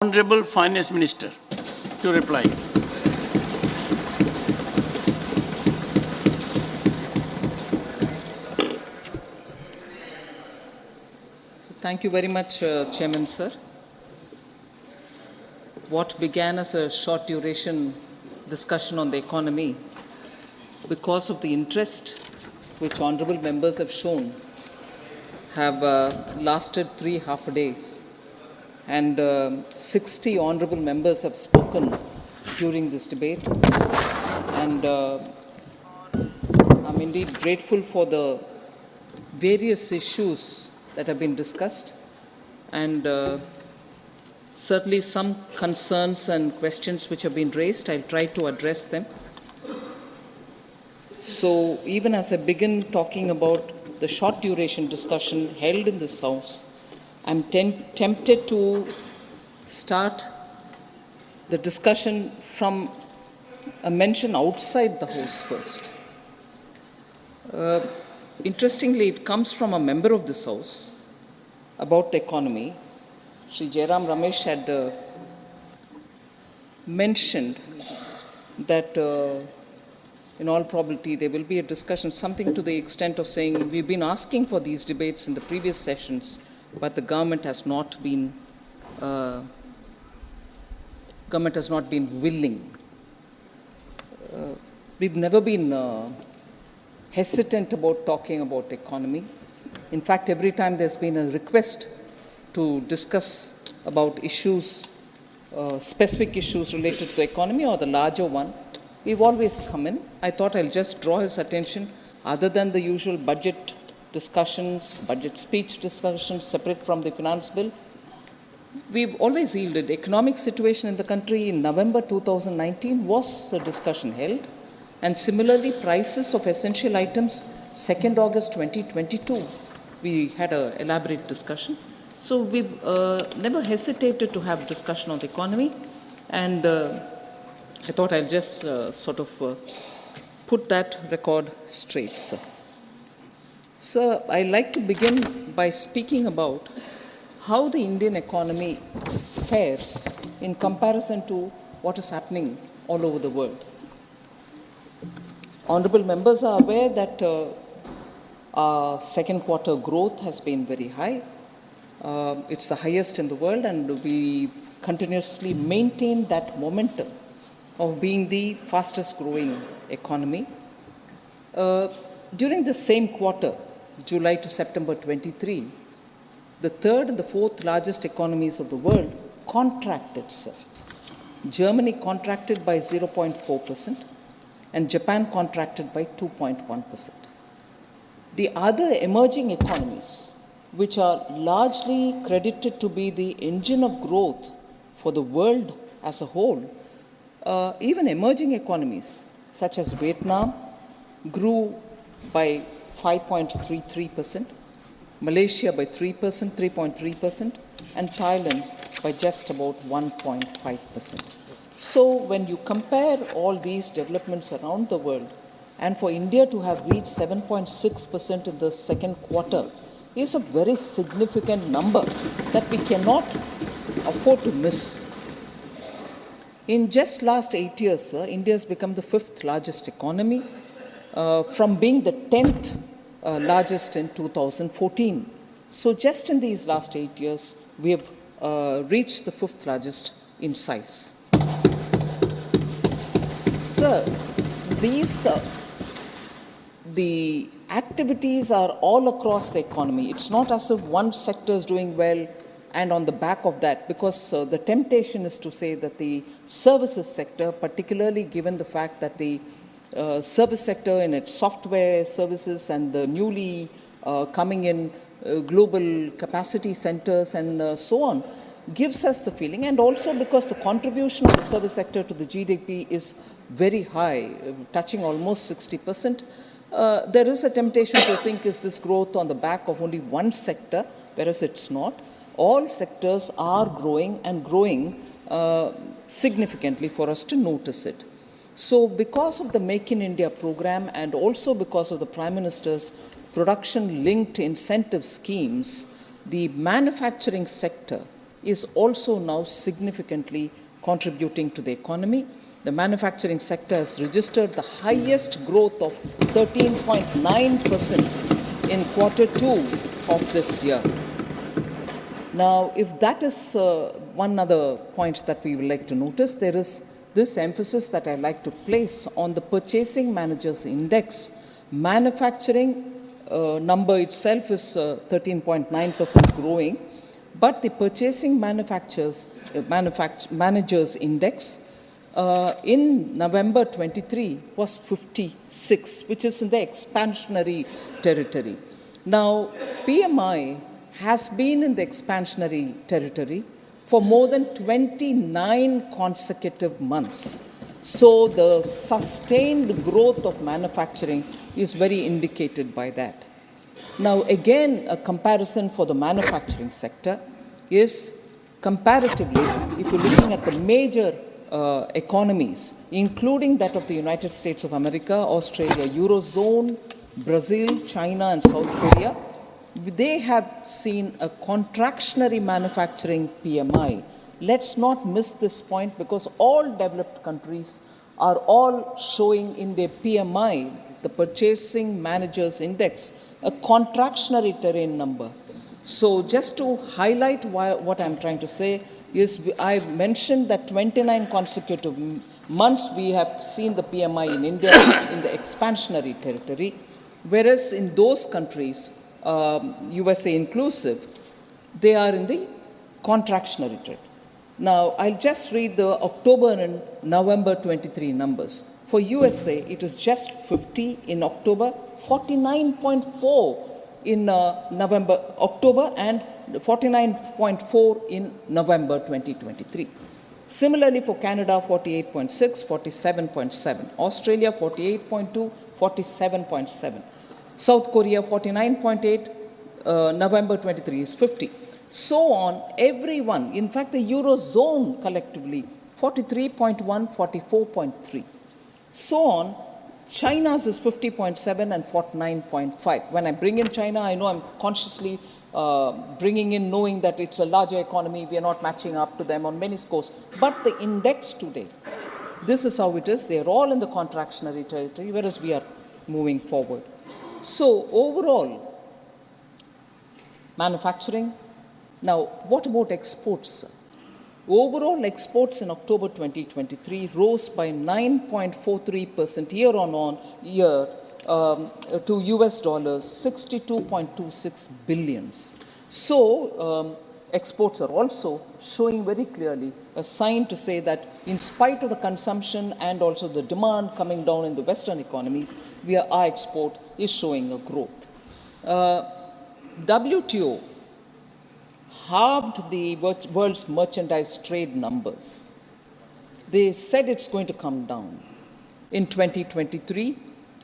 Honorable Finance Minister to reply. Thank you very much, Chairman, sir. What began as a short duration discussion on the economy, because of the interest which honorable members have shown, have lasted 3 half days. And 60 honorable members have spoken during this debate. And I'm indeed grateful for the various issues that have been discussed, and certainly some concerns and questions which have been raised. I'll try to address them. So even as I begin talking about the short duration discussion held in this House, I'm tempted to start the discussion from a mention outside the House first. Interestingly, it comes from a member of this House about the economy. Shri Jairam Ramesh had mentioned that in all probability there will be a discussion, something to the extent of saying we've been asking for these debates in the previous sessions, but the government has not been willing. We've never been hesitant about talking about the economy. In fact, every time there's been a request to discuss about issues, specific issues related to the economy or the larger one, we've always come in. I thought I'll just draw his attention, other than the usual budget discussions, budget speech discussions separate from the finance bill, we've always yielded. Economic situation in the country in November 2019 was a discussion held. And similarly, prices of essential items, 2nd August 2022, we had an elaborate discussion. So we've never hesitated to have discussion on the economy. And I thought I'll just put that record straight, sir. Sir, I'd like to begin by speaking about how the Indian economy fares in comparison to what is happening all over the world. Honorable members are aware that our second quarter growth has been very high. It's the highest in the world, and we continuously maintain that momentum of being the fastest growing economy. During the same quarter, July to September 23, the third and the fourth largest economies of the world contracted, sir. Germany contracted by 0.4%. and Japan contracted by 2.1%. The other emerging economies, which are largely credited to be the engine of growth for the world as a whole, even emerging economies such as Vietnam grew by 5.33%, Malaysia by 3.3%, and Thailand by just about 1.5%. So when you compare all these developments around the world, and for India to have reached 7.6% in the second quarter is a very significant number that we cannot afford to miss. In just last 8 years, sir, India has become the 5th largest economy from being the 10th largest in 2014. So just in these last 8 years, we have reached the 5th largest in size. Sir, the activities are all across the economy. It's not as if one sector is doing well and on the back of that, because the temptation is to say that the services sector, particularly given the fact that the service sector in its software services and the newly coming in global capacity centers and so on, gives us the feeling, and also because the contribution of the service sector to the GDP is very high, touching almost 60%, there is a temptation to think, is this growth on the back of only one sector, whereas it's not. All sectors are growing, and growing significantly for us to notice it. So because of the Make in India program, and also because of the Prime Minister's production-linked incentive schemes, the manufacturing sector is also now significantly contributing to the economy. The manufacturing sector has registered the highest growth of 13.9% in Q2 of this year. Now, if that is one other point that we would like to notice, there is this emphasis that I like to place on the Purchasing Managers Index. Manufacturing number itself is 13.9% growing, but the Purchasing Managers Index in November 23 was 56, which is in the expansionary territory. Now, PMI has been in the expansionary territory for more than 29 consecutive months. So the sustained growth of manufacturing is very indicated by that. Now, again, a comparison for the manufacturing sector is comparatively, if you're looking at the major economies, including that of the United States of America, Australia, Eurozone, Brazil, China, and South Korea, they have seen a contractionary manufacturing PMI. Let's not miss this point, because all developed countries are all showing in their PMI, the Purchasing Managers Index, a contractionary terrain number. So just to highlight what I'm trying to say is, I've mentioned that 29 consecutive months we have seen the PMI in India in the expansionary territory, whereas in those countries, USA inclusive, they are in the contractionary territory. Now, I'll just read the October and November 23 numbers. For USA, it is just 50 in October, 49.4 in October, and 49.4 in November 2023. Similarly, for Canada, 48.6, 47.7. Australia, 48.2, 47.7. South Korea, 49.8, November 23 is 50. So on, everyone, in fact, the Eurozone collectively, 43.1, 44.3. So on, China's is 50.7 and 49.5. When I bring in China, I know I'm consciously bringing in knowing that it's a larger economy, we are not matching up to them on many scores. But the index today, this is how it is. They are all in the contractionary territory, whereas we are moving forward. So overall, manufacturing. Now, what about exports? Overall exports in October 2023 rose by 9.43% year on year to US dollars 62.26 billions. So exports are also showing very clearly a sign to say that in spite of the consumption and also the demand coming down in the Western economies, our export is showing a growth. WTO halved the world's merchandise trade numbers. They said it's going to come down in 2023,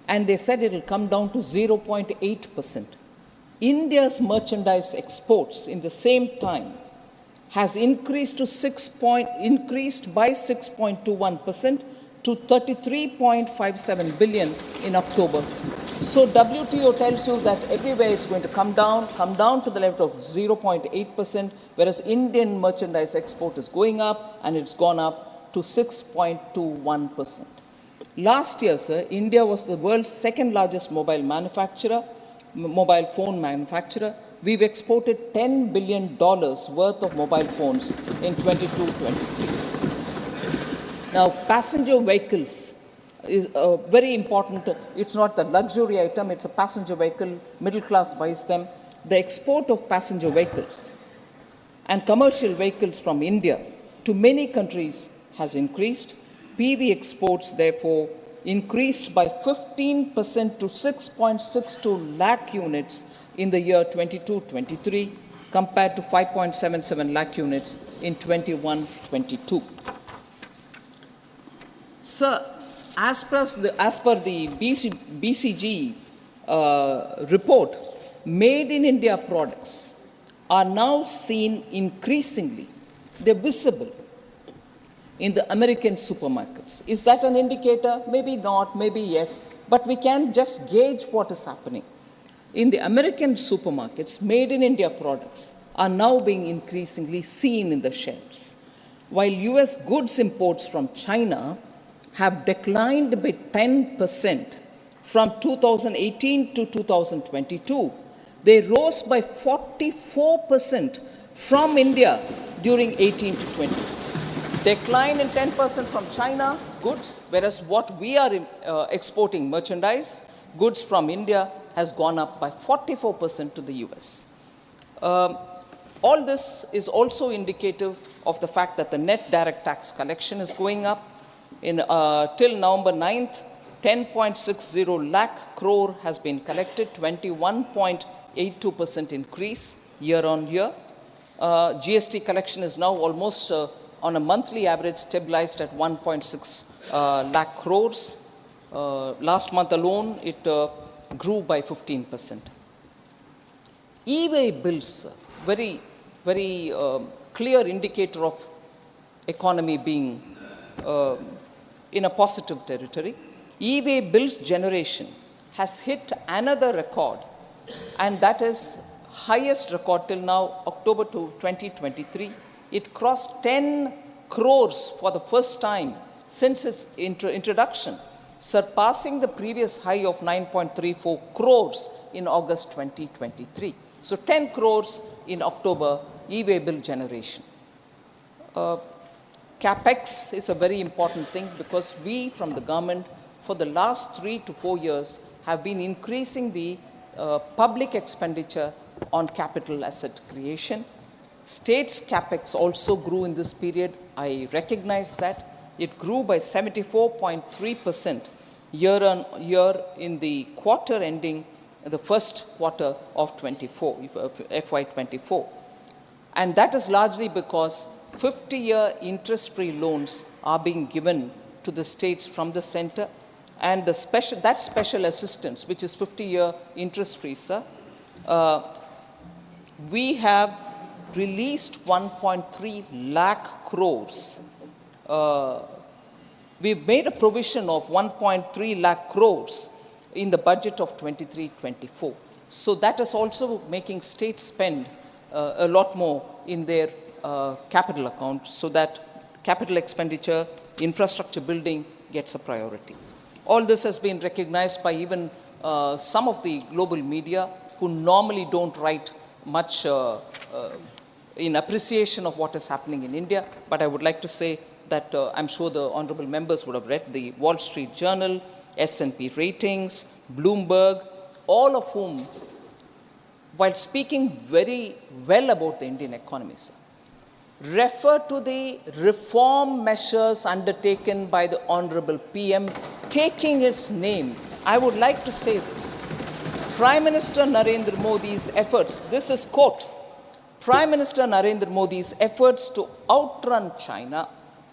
and they said it will come down to 0.8%. India's merchandise exports in the same time has increased by 6.21% to 33.57 billion in October. So WTO tells you that everywhere it's going to come down to the level of 0.8%, whereas Indian merchandise export is going up, and it's gone up to 6.21%. Last year, sir, India was the world's second largest mobile phone manufacturer. We've exported $10 billion worth of mobile phones in 22-23. Now, passenger vehicles is very important. It's not the luxury item, it's a passenger vehicle. Middle class buys them. The export of passenger vehicles and commercial vehicles from India to many countries has increased. PV exports, therefore, increased by 15% to 6.62 lakh units in the year 22-23, compared to 5.77 lakh units in 21-22. Sir, as per the BCG report, made in India products are now seen increasingly. They're visible in the American supermarkets. Is that an indicator? Maybe not, maybe yes, but we can just gauge what is happening. In the American supermarkets, made in India products are now being increasingly seen in the shelves. While US goods imports from China have declined by 10% from 2018 to 2022, they rose by 44% from India during 18 to 20. Decline in 10% from China goods, whereas what we are exporting, merchandise, goods from India, has gone up by 44% to the US. All this is also indicative of the fact that the net direct tax collection is going up. Till November 9th, 10.60 lakh crore has been collected, 21.82% increase year on year. GST collection is now almost on a monthly average stabilized at 1.6 lakh crores. Last month alone, it grew by 15%. E-way bills, very clear indicator of economy being in a positive territory. E-way bills generation has hit another record, and that is highest record till now, October 2023. It crossed 10 crores for the first time since its introduction, surpassing the previous high of 9.34 crores in August 2023. So 10 crores in October, e-way bill generation. CapEx is a very important thing because we from the government for the last 3 to 4 years have been increasing the public expenditure on capital asset creation. States' CapEx also grew in this period. I recognize that. It grew by 74.3% year on year in the quarter ending the first quarter of FY24. And that is largely because 50-year interest-free loans are being given to the states from the center, and that special assistance, which is 50-year interest-free, sir, we have released 1.3 lakh crores. We've made a provision of 1.3 lakh crores in the budget of 23-24. So that is also making states spend a lot more in their capital account so that capital expenditure, infrastructure building gets a priority. All this has been recognized by even some of the global media who normally don't write much in appreciation of what is happening in India. But I would like to say that I'm sure the honorable members would have read the Wall Street Journal, S&P Ratings, Bloomberg, all of whom, while speaking very well about the Indian economy, sir, refer to the reform measures undertaken by the honorable PM, taking his name. I would like to say this. Prime Minister Narendra Modi's efforts, this is quote, Prime Minister Narendra Modi's efforts to outrun China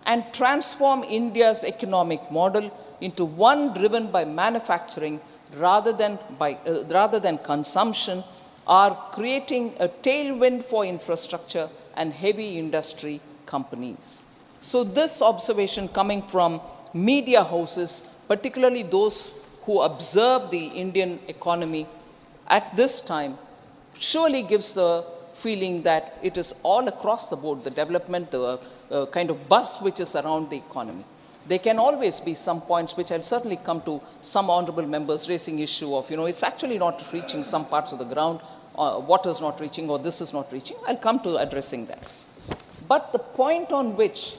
and transform India's economic model into one driven by manufacturing rather than consumption are creating a tailwind for infrastructure and heavy industry companies. So this observation coming from media houses, particularly those who observe the Indian economy at this time, surely gives the feeling that it is all across the board, the development, the kind of buzz which is around the economy. There can always be some points which I'll certainly come to some honorable members raising issue of, it's actually not reaching some parts of the ground, what is not reaching or this is not reaching. I'll come to addressing that. But the point on which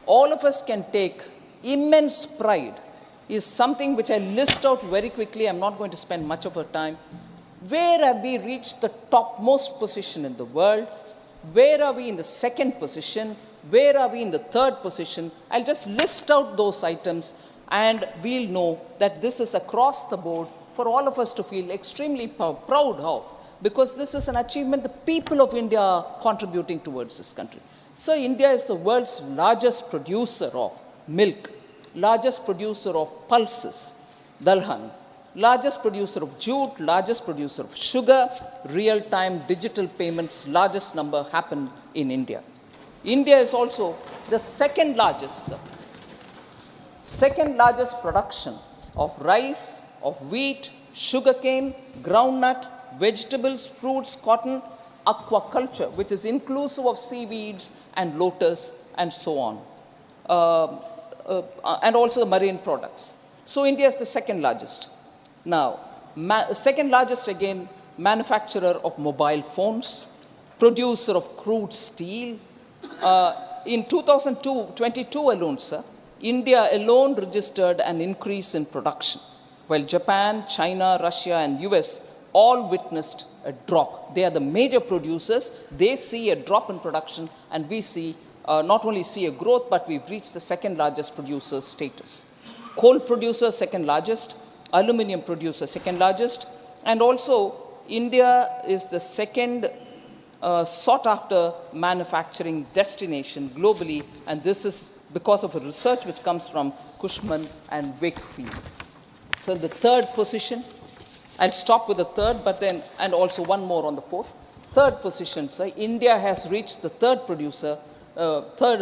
all of us can take immense pride is something which I list out very quickly. I'm not going to spend much of our time. Where have we reached the topmost position in the world? Where are we in the second position? Where are we in the third position? I'll just list out those items and we'll know that this is across the board for all of us to feel extremely proud of, because this is an achievement the people of India are contributing towards this country. So India is the world's largest producer of milk, largest producer of pulses, dalhan, largest producer of jute, largest producer of sugar, real-time digital payments, largest number happen in India. India is also the second largest production of rice, of wheat, sugarcane, groundnut, vegetables, fruits, cotton, aquaculture, which is inclusive of seaweeds and lotus and so on, and also the marine products. So India is the second largest. Now, second largest again, manufacturer of mobile phones, producer of crude steel. In 2022 alone, sir, India alone registered an increase in production, while Japan, China, Russia, and US all witnessed a drop. They are the major producers. They see a drop in production, and we see not only see a growth, but we've reached the second largest producer status. Coal producer, second largest. Aluminium producer, second largest. And also, India is the second sought after manufacturing destination globally, and this is because of a research which comes from Cushman and Wakefield. So the third position, I'll stop with the third, but then, and also one more on the fourth. Third position, sir, India has reached the third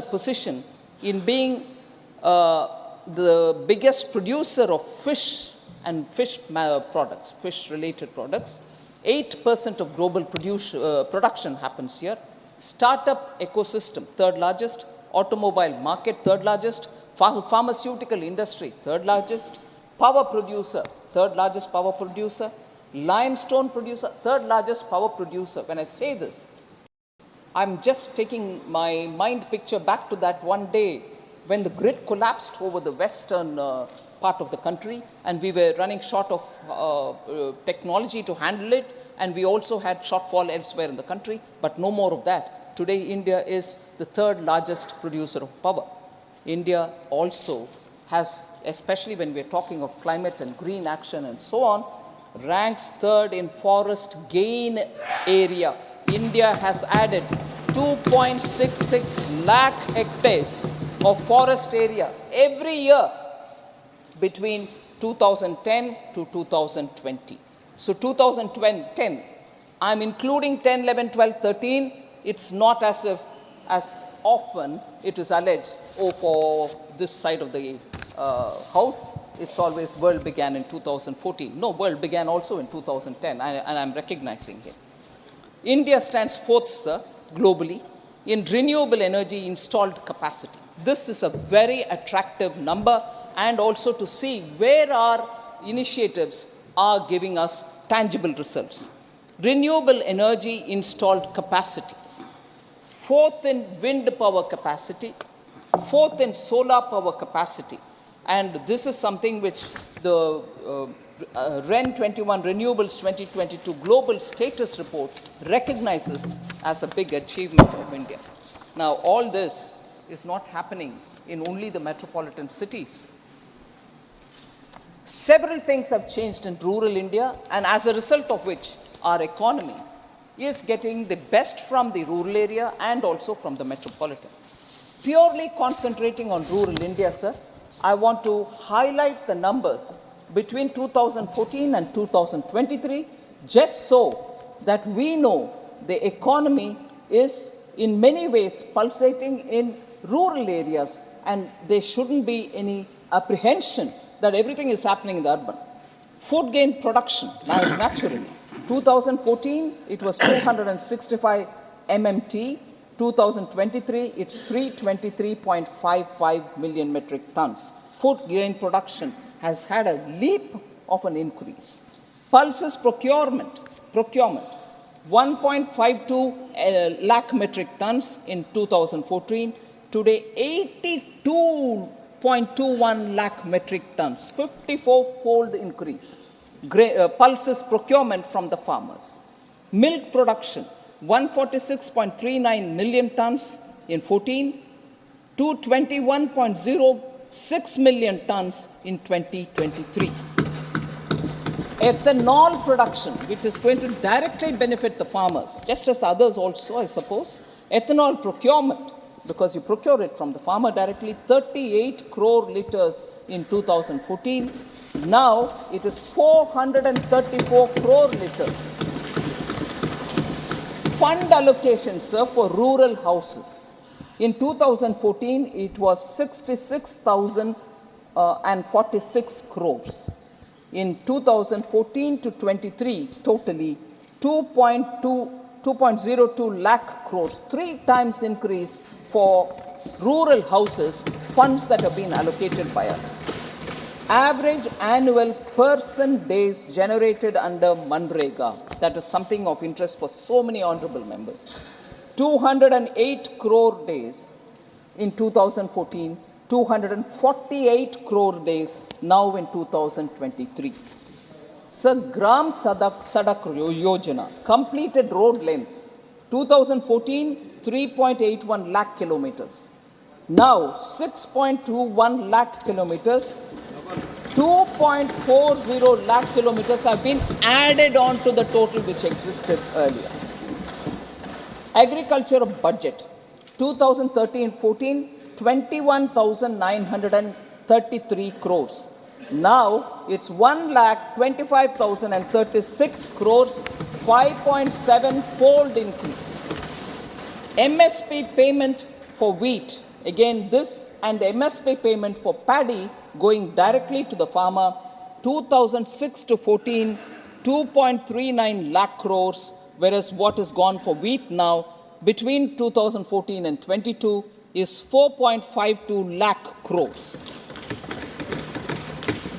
position in being the biggest producer of fish and fish products, fish-related products. 8% of global production happens here. Startup ecosystem, third largest. Automobile market, third largest. Pharmaceutical industry, third largest. Power producer, third largest power producer. Limestone producer, third largest power producer. When I say this, I'm just taking my mind picture back to that one day when the grid collapsed over the western part of the country, and we were running short of technology to handle it, and we also had shortfall elsewhere in the country, but no more of that. Today, India is the third largest producer of power. India also has, especially when we're talking of climate and green action and so on, ranks third in forest gain area. India has added 2.66 lakh hectares of forest area every year between 2010 to 2020. So 2010, I'm including 10, 11, 12, 13. It's not as if, as often it is alleged, oh, for this side of the house, it's always world began in 2014. No, world began also in 2010, and I'm recognizing it. India stands fourth, sir, globally in renewable energy installed capacity. This is a very attractive number, and also to see where our initiatives are giving us tangible results. Renewable energy installed capacity, fourth in wind power capacity, fourth in solar power capacity. And this is something which the REN 21 Renewables 2022 Global Status Report recognizes as a big achievement of India. Now, all this is not happening in only the metropolitan cities. Several things have changed in rural India, and as a result of which, our economy is getting the best from the rural area and also from the metropolitan. Purely concentrating on rural India, sir, I want to highlight the numbers between 2014 and 2023, just so that we know the economy is in many ways pulsating in rural areas, and there shouldn't be any apprehension that everything is happening in the urban. Food grain production, naturally. 2014, it was 265 MMT. 2023, it's 323.55 million metric tons. Food grain production has had a leap of an increase. Pulses procurement, 1.52 lakh metric tons in 2014. Today, 82.21 lakh metric tons, 54-fold increase. Pulses procurement from the farmers. Milk production, 146.39 million tons in 14, to 21.06 million tons in 2023. Ethanol production, which is going to directly benefit the farmers, just as others also, I suppose. Ethanol procurement, because you procure it from the farmer directly, 38 crore liters in 2014. Now it is 434 crore liters. Fund allocation, sir, for rural houses. In 2014, it was 66,046 crores. In 2014 to 23, totally 2.2 2.02 lakh crores, 3 times increase for rural houses, funds that have been allocated by us. Average annual person days generated under Manrega, that is something of interest for so many honorable members. 208 crore days in 2014, 248 crore days now in 2023. Sir, Gram Sadak Yojana, completed road length, 2014, 3.81 lakh kilometers. Now, 6.21 lakh kilometers, 2.40 lakh kilometers have been added on to the total which existed earlier. Agriculture budget, 2013-14, 21,933 crores. Now it's 1,25,036 crores, 5.7-fold increase. MSP payment for wheat, again this and the MSP payment for paddy going directly to the farmer, 2006 to 14, 2.39 lakh crores, whereas what is gone for wheat now between 2014 and 22 is 4.52 lakh crores.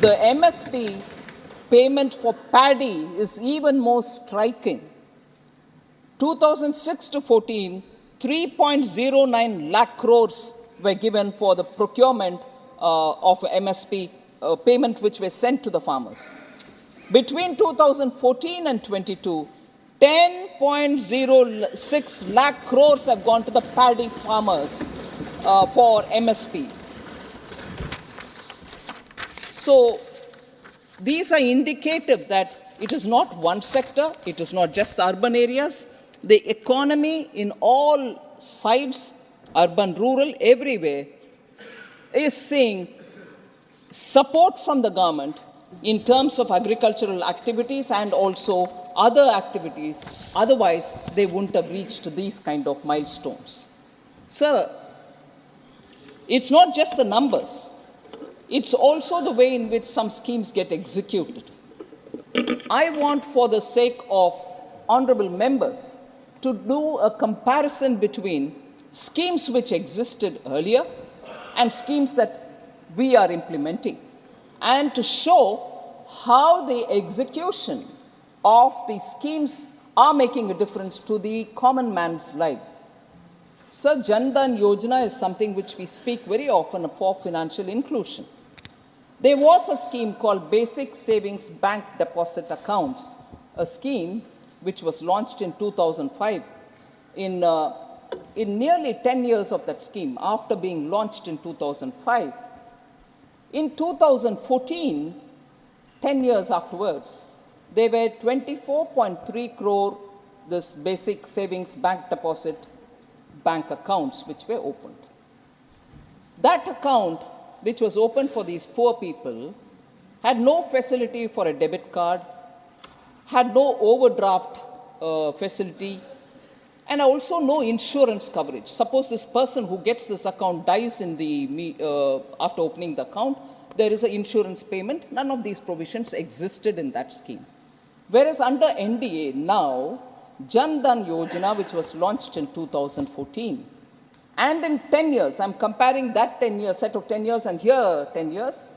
The MSP payment for paddy is even more striking. 2006 to 14, 3.09 lakh crores were given for the procurement of MSP payment which were sent to the farmers. Between 2014 and 22, 10.06 lakh crores have gone to the paddy farmers for MSP. So these are indicative that it is not one sector, it is not just the urban areas. The economy in all sides, urban, rural, everywhere, is seeing support from the government in terms of agricultural activities and also other activities. Otherwise, they wouldn't have reached these kind of milestones. Sir, it's not just the numbers. It's also the way in which some schemes get executed. I want, for the sake of honorable members, to do a comparison between schemes which existed earlier and schemes that we are implementing, and to show how the execution of these schemes are making a difference to the common man's lives. Sir, Jan Dhan Yojana is something which we speak very often for financial inclusion. There was a scheme called Basic Savings Bank Deposit Accounts, a scheme which was launched in 2005. In nearly 10 years of that scheme, after being launched in 2005, in 2014, 10 years afterwards, there were 24.3 crore this Basic Savings Bank Deposit bank accounts which were opened. That account, which was opened for these poor people, had no facility for a debit card, had no overdraft facility, and also no insurance coverage. Suppose this person who gets this account dies in after opening the account, there is an insurance payment. None of these provisions existed in that scheme. Whereas under NDA now, Jan Dhan Yojana, which was launched in 2014, and in 10 years, I'm comparing that 10-year set of 10 years and here 10 years,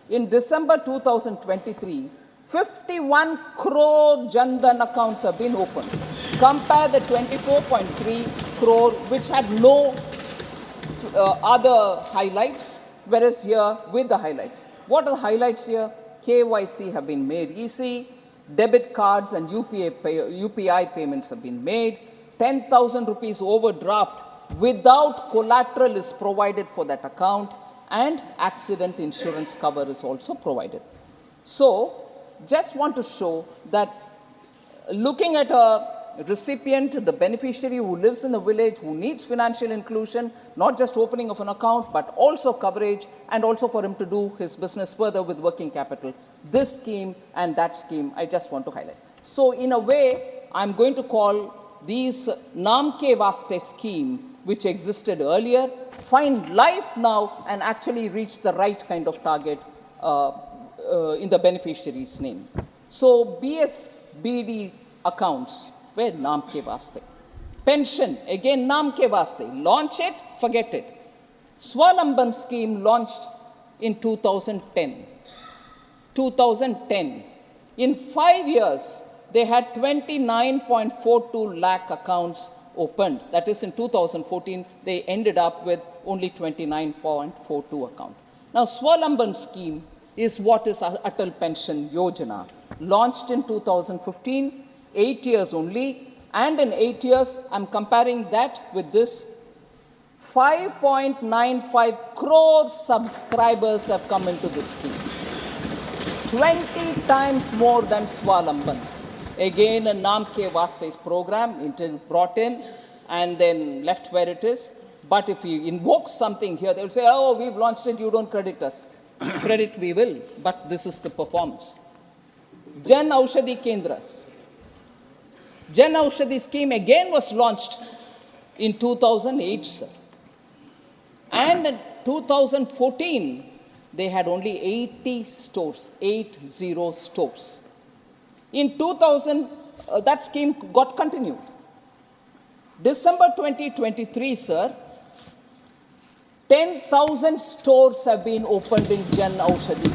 in December 2023, 51 crore Jan Dhan accounts have been opened. Compare the 24.3 crore, which had no other highlights, whereas here with the highlights. What are the highlights here? KYC have been made easy, debit cards and UPI payments have been made, 10,000 rupees overdraft without collateral is provided for that account, and accident insurance cover is also provided. So, just want to show that looking at a recipient, the beneficiary who lives in the village, who needs financial inclusion, not just opening of an account, but also coverage, and also for him to do his business further with working capital. This scheme and that scheme, I just want to highlight. So in a way, I'm going to call these Naam Ke Vaste scheme, which existed earlier, find life now and actually reach the right kind of target in the beneficiary's name. So BSBD accounts Where naam ke vaste. Pension, again naam ke vaste. Launch it, forget it. Swalamban scheme launched in 2010. 2010. In 5 years, they had 29.42 lakh accounts opened. That is, in 2014, they ended up with only 29.42 account. Now, Swalamban scheme is what is Atal Pension Yojana, launched in 2015, 8 years only, and in 8 years, I'm comparing that with this, 5.95 crore subscribers have come into this scheme. 20 times more than Swalamban. Again, a Naam Ke Vaste's program, until brought in and then left where it is. But if you invoke something here, they will say, oh, we've launched it, you don't credit us. Credit we will, but this is the performance. Jan Aushadhi Kendras. Jan Aushadhi scheme again was launched in 2008, sir. And in 2014, they had only 80 stores, 80 stores. In 2000, that scheme got continued. December 2023, sir, 10,000 stores have been opened in Jan Aushadhi.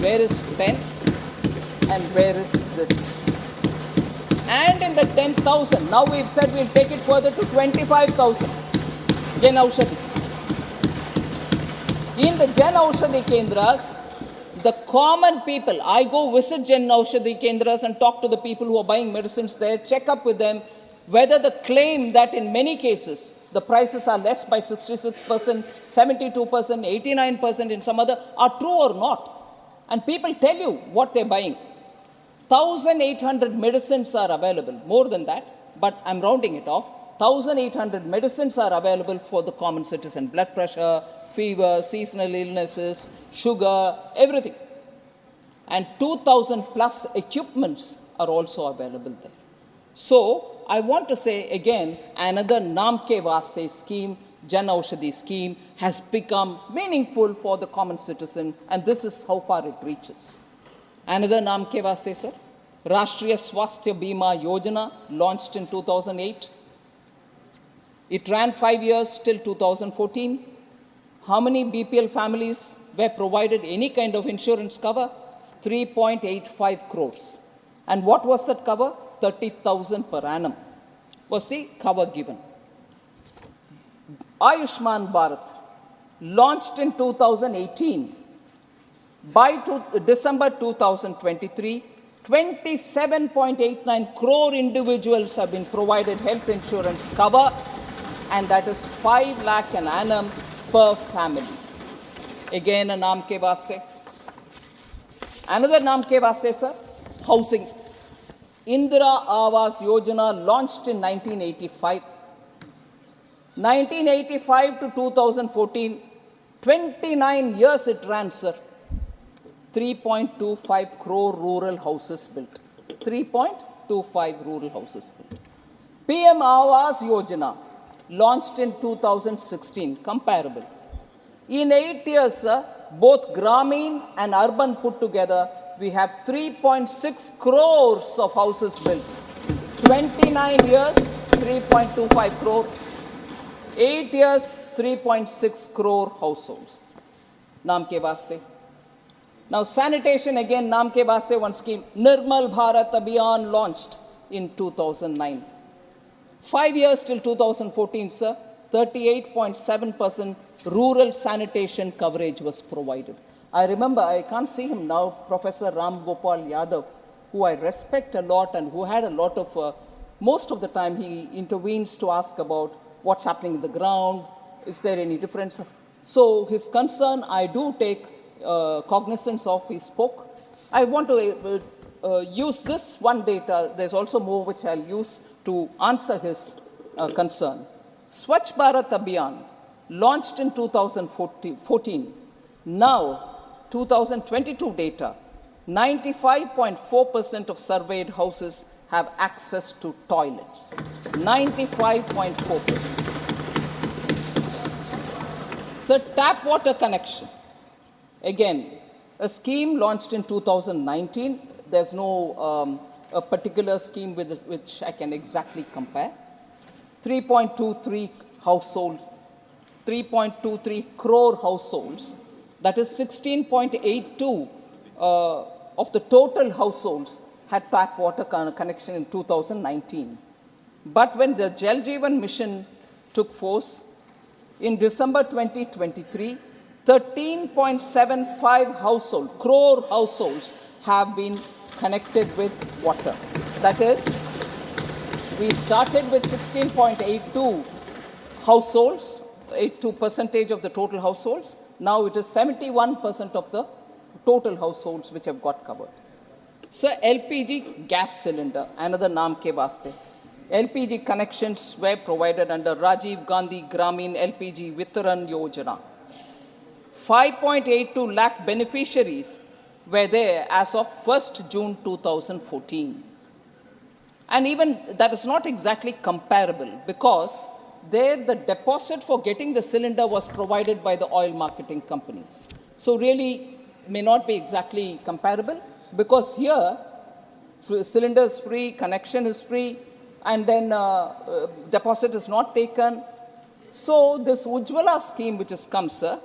Where is 10 and where is this? And in the 10,000, now we've said we'll take it further to 25,000 Jan Aushadhi. In the Jan Aushadhi Kendras, the common people, I go visit Jan Aushadhi Kendras and talk to the people who are buying medicines there, check up with them whether the claim that in many cases the prices are less by 66%, 72%, 89% in some other are true or not. And people tell you what they're buying. 1,800 medicines are available, more than that, but I'm rounding it off. 1,800 medicines are available for the common citizen. Blood pressure, fever, seasonal illnesses, sugar, everything. And 2,000 plus equipments are also available there. So, I want to say again, another Naam Ke Vaste scheme, Jan Aushadhi scheme, has become meaningful for the common citizen, and this is how far it reaches. Another Naam Ke Vaste, sir. Rashtriya Swasthya Bima Yojana, launched in 2008. It ran 5 years till 2014. How many BPL families were provided any kind of insurance cover? 3.85 crores. And what was that cover? 30,000 per annum was the cover given. Ayushman Bharat, launched in 2018. By December 2023, 27.89 crore individuals have been provided health insurance cover, and that is 5 lakh an annum per family. Again, a Naam Ke Vaste. Another Naam Ke Vaste, sir, housing. Indira Awas Yojana, launched in 1985. 1985 to 2014, 29 years it ran, sir. 3.25 crore rural houses built. 3.25 rural houses built. PM Awas Yojana, launched in 2016, comparable. In 8 years, sir, both Grameen and urban put together, we have 3.6 crores of houses built. 29 years, 3.25 crore. 8 years, 3.6 crore households. Naam Ke Vaste. Now, sanitation, again, Naam Ke Vaste, one scheme. Nirmal Bharat Abhiyan, launched in 2009. 5 years till 2014, sir, 38.7% rural sanitation coverage was provided. I remember, I can't see him now, Professor Ram Gopal Yadav, who I respect a lot and who had a lot of, most of the time he intervenes to ask about what's happening in the ground, is there any difference? So his concern, I do take cognizance of, he spoke. I want to use this one data, there's also more which I'll use to answer his concern. Swachh Bharat Abhiyan, launched in 2014. Now, 2022 data, 95.4% of surveyed houses have access to toilets. 95.4%. So, tap water connection. Again, a scheme launched in 2019. There's no a particular scheme with which I can exactly compare. 3.23 household, 3.23 crore households, that is 16.82 of the total households had tap water connection in 2019. But when the Jal Jeevan mission took force, in December 2023, 13.75 crore households have been connected with water. That is, we started with 16.82 households, 82% of the total households. Now it is 71% of the total households which have got covered. So LPG gas cylinder, another naam ke vaste. LPG connections were provided under Rajiv Gandhi Gramin LPG Vitaran Yojana. 5.82 lakh beneficiaries were there as of 1st June 2014. And even that is not exactly comparable, because there the deposit for getting the cylinder was provided by the oil marketing companies. So really may not be exactly comparable, because here cylinder is free, connection is free, and then deposit is not taken. So this Ujjwala scheme which has come, sir,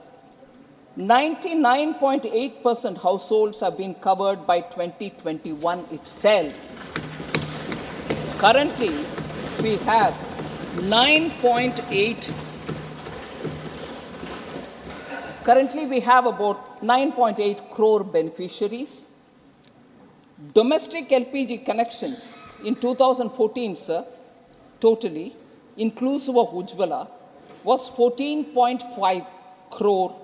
99.8% households have been covered by 2021 itself. Currently, we have 9.8. Currently, we have about 9.8 crore beneficiaries. Domestic LPG connections in 2014, sir, totally, inclusive of Ujjwala, was 14.5 crore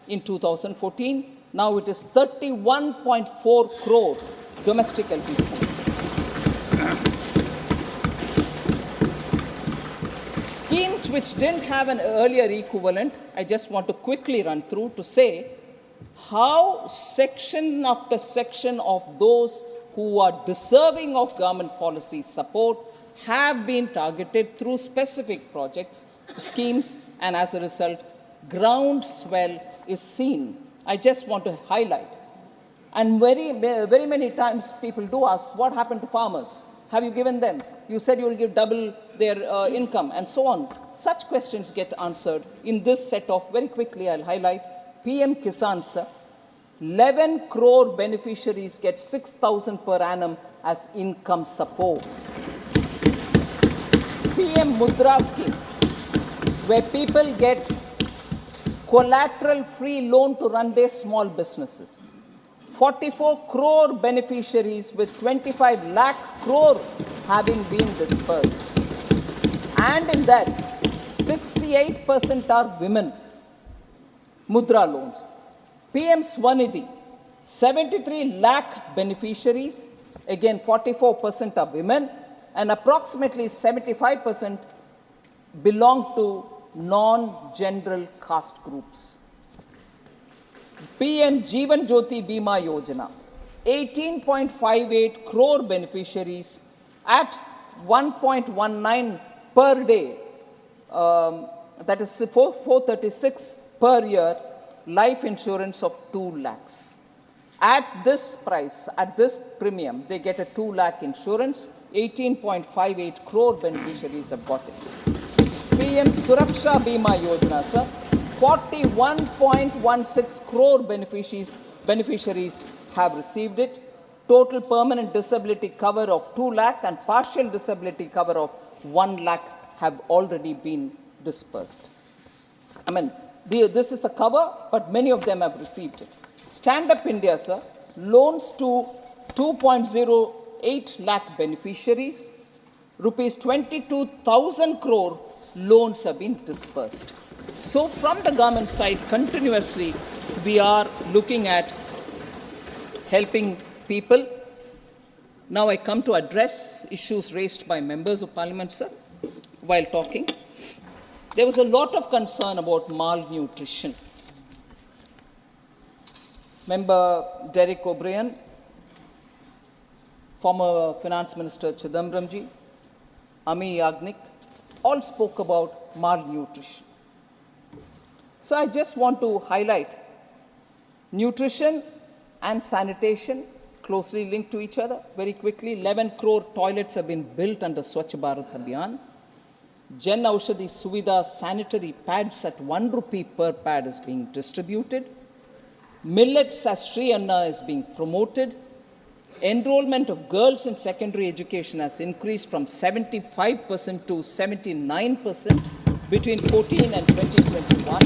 in 2014. Now it is 31.4 crore domestic LPG connections. Schemes which didn't have an earlier equivalent, I just want to quickly run through to say how section after section of those who are deserving of government policy support have been targeted through specific projects, schemes, and as a result, groundswell is seen. I just want to highlight. And very many times people do ask, what happened to farmers? Have you given them? You said you will give double their income, and so on. Such questions get answered in this set of, very quickly I'll highlight, PM Kisan, sir. 11 crore beneficiaries get 6,000 per annum as income support. PM Mudra scheme, where people get collateral-free loan to run their small businesses. 44 crore beneficiaries with 25 lakh crore having been dispersed. And in that, 68% are women. Mudra loans. PM Swanidhi, 73 lakh beneficiaries, again 44% are women, and approximately 75% belong to non-general caste groups. PM Jeevan Jyoti Bima Yojana, 18.58 crore beneficiaries at 1.19 per day, that is 436 per year, life insurance of 2 lakhs. At this price, at this premium, they get a 2 lakh insurance. 18.58 crore beneficiaries have got it. PM Suraksha Bima Yojana, sir, 41.16 crore beneficiaries have received it. Total permanent disability cover of 2 lakh and partial disability cover of 1 lakh have already been dispersed. I mean, this is a cover, but many of them have received it. Stand Up India, sir, loans to 2.08 lakh beneficiaries. Rupees 22,000 crore loans have been dispersed. So from the government side, continuously, we are looking at helping people. Now I come to address issues raised by members of parliament, sir, while talking. There was a lot of concern about malnutrition. Member Derek O'Brien, former Finance Minister Chidambaramji, Ami Yagnik, all spoke about malnutrition. So I just want to highlight nutrition and sanitation closely linked to each other. Very quickly, 11 crore toilets have been built under Swachh Bharat Abhiyan. Jan Aushadhi Suvidha sanitary pads at 1 rupee per pad is being distributed. Millets as Sri Anna is being promoted. Enrollment of girls in secondary education has increased from 75% to 79% between 14 and 2021.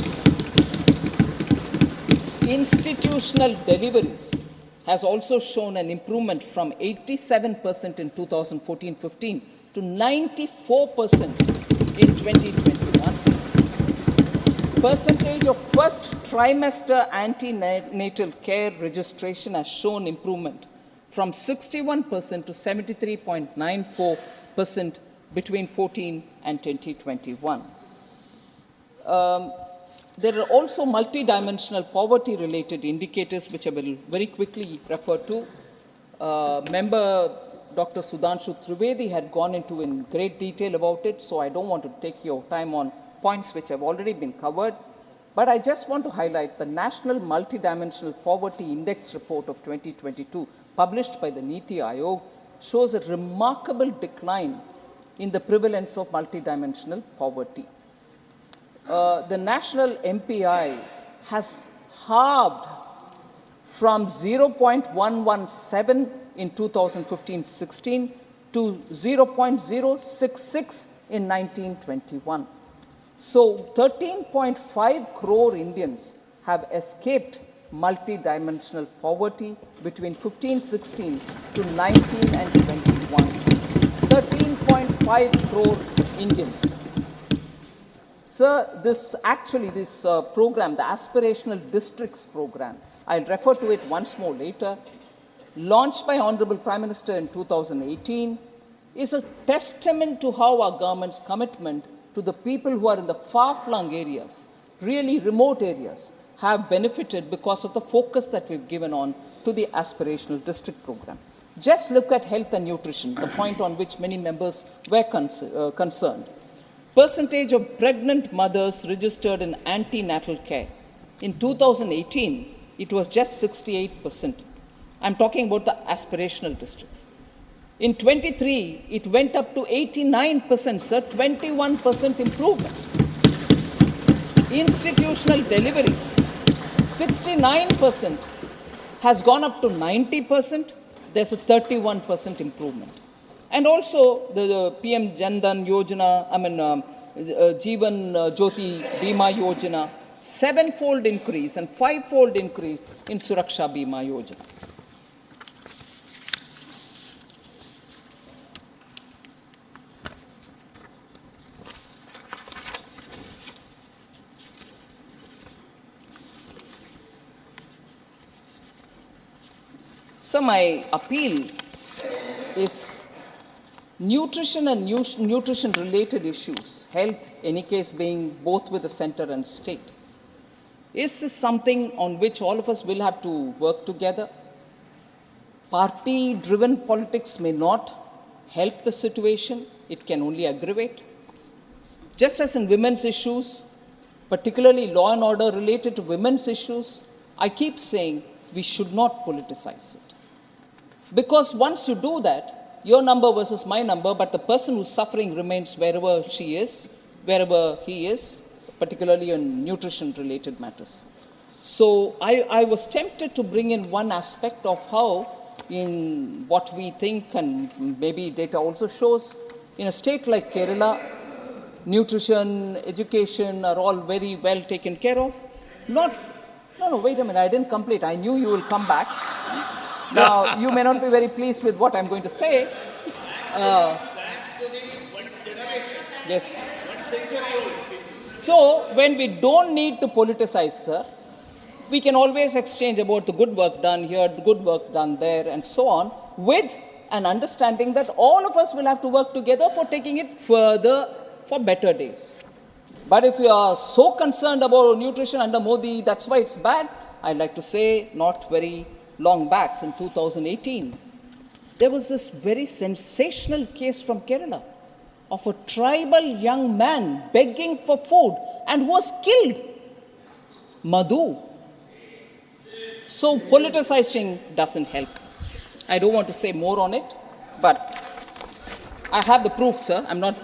Institutional deliveries has also shown an improvement from 87% in 2014-15 to 94% in 2021. Percentage of first trimester antenatal care registration has shown improvement from 61% to 73.94% between 14 and 2021. There are also multidimensional poverty-related indicators which I will very quickly refer to. Member Dr. Sudhanshu Trivedi had gone into in great detail about it, so I don't want to take your time on points which have already been covered. But I just want to highlight the National Multidimensional Poverty Index Report of 2022, published by the Niti Aayog, shows a remarkable decline in the prevalence of multidimensional poverty. The national MPI has halved from 0.117 in 2015-16 to 0.066 in 1921. So 13.5 crore Indians have escaped multidimensional poverty between 15-16 to 19 and 21. 13.5 crore Indians. Sir, this program, the Aspirational Districts program, I'll refer to it once more later, launched by Honorable Prime Minister in 2018, is a testament to how our government's commitment to the people who are in the far-flung areas, really remote areas, have benefited because of the focus that we've given on to the Aspirational District program. Just look at health and nutrition, the point on which many members were concerned. Percentage of pregnant mothers registered in antenatal care. In 2018, it was just 68%. I'm talking about the aspirational districts. In 23, it went up to 89%, sir, 21% improvement. Institutional deliveries, 69% has gone up to 90%. There's a 31% improvement. And also the PM Jandan Yojana, Jeevan Jyoti Bima Yojana, 7-fold increase and 5-fold increase in Suraksha Bima Yojana. So my appeal is nutrition and nutrition-related issues, health, any case being both with the center and state, is something on which all of us will have to work together. Party-driven politics may not help the situation, it can only aggravate. Just as in women's issues, particularly law and order related to women's issues, I keep saying we should not politicize it. Because once you do that, your number versus my number, but the person who's suffering remains wherever she is, wherever he is, particularly in nutrition-related matters. So I was tempted to bring in one aspect of how, in what we think, and maybe data also shows, in a state like Kerala, nutrition, education are all very well taken care of. No, wait a minute, I didn't complete. I knew you will come back. Now, you may not be very pleased with what I'm going to say. Thanks to the one generation. Yes. 1 century old. So, when we don't need to politicize, sir, we can always exchange about the good work done here, the good work done there, and so on, with an understanding that all of us will have to work together for taking it further for better days. But if you are so concerned about nutrition under Modi, that's why it's bad, I'd like to say not very long back in 2018, there was this very sensational case from Kerala of a tribal young man begging for food and was killed. Madhu. So politicizing doesn't help. I don't want to say more on it, but I have the proof, sir. I'm not,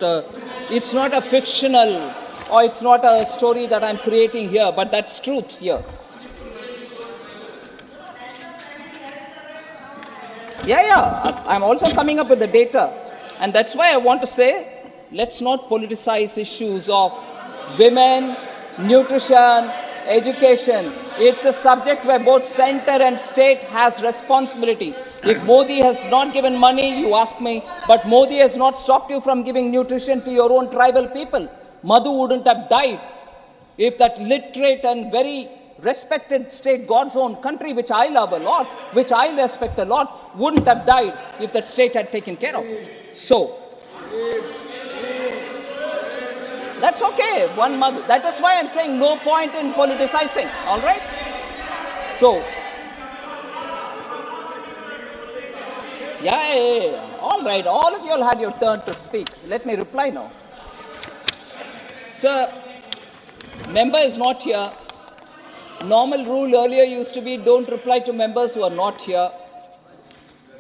it's not a fictional or it's not a story that I'm creating here, but that's truth here. Yeah, I'm also coming up with the data. And that's why I want to say, let's not politicize issues of women, nutrition, education. It's a subject where both center and state has responsibility. If Modi has not given money, you ask me, but Modi has not stopped you from giving nutrition to your own tribal people. Madhu wouldn't have died if that literate and very respected state, God's own country, which I love a lot, which I respect a lot, wouldn't have died if that state had taken care of it. So, that's okay, one Madhu. That is why I'm saying no point in politicizing, all right? So, yeah. All right, all of you all had your turn to speak. Let me reply now. Sir, member is not here. Normal rule earlier used to be don't reply to members who are not here.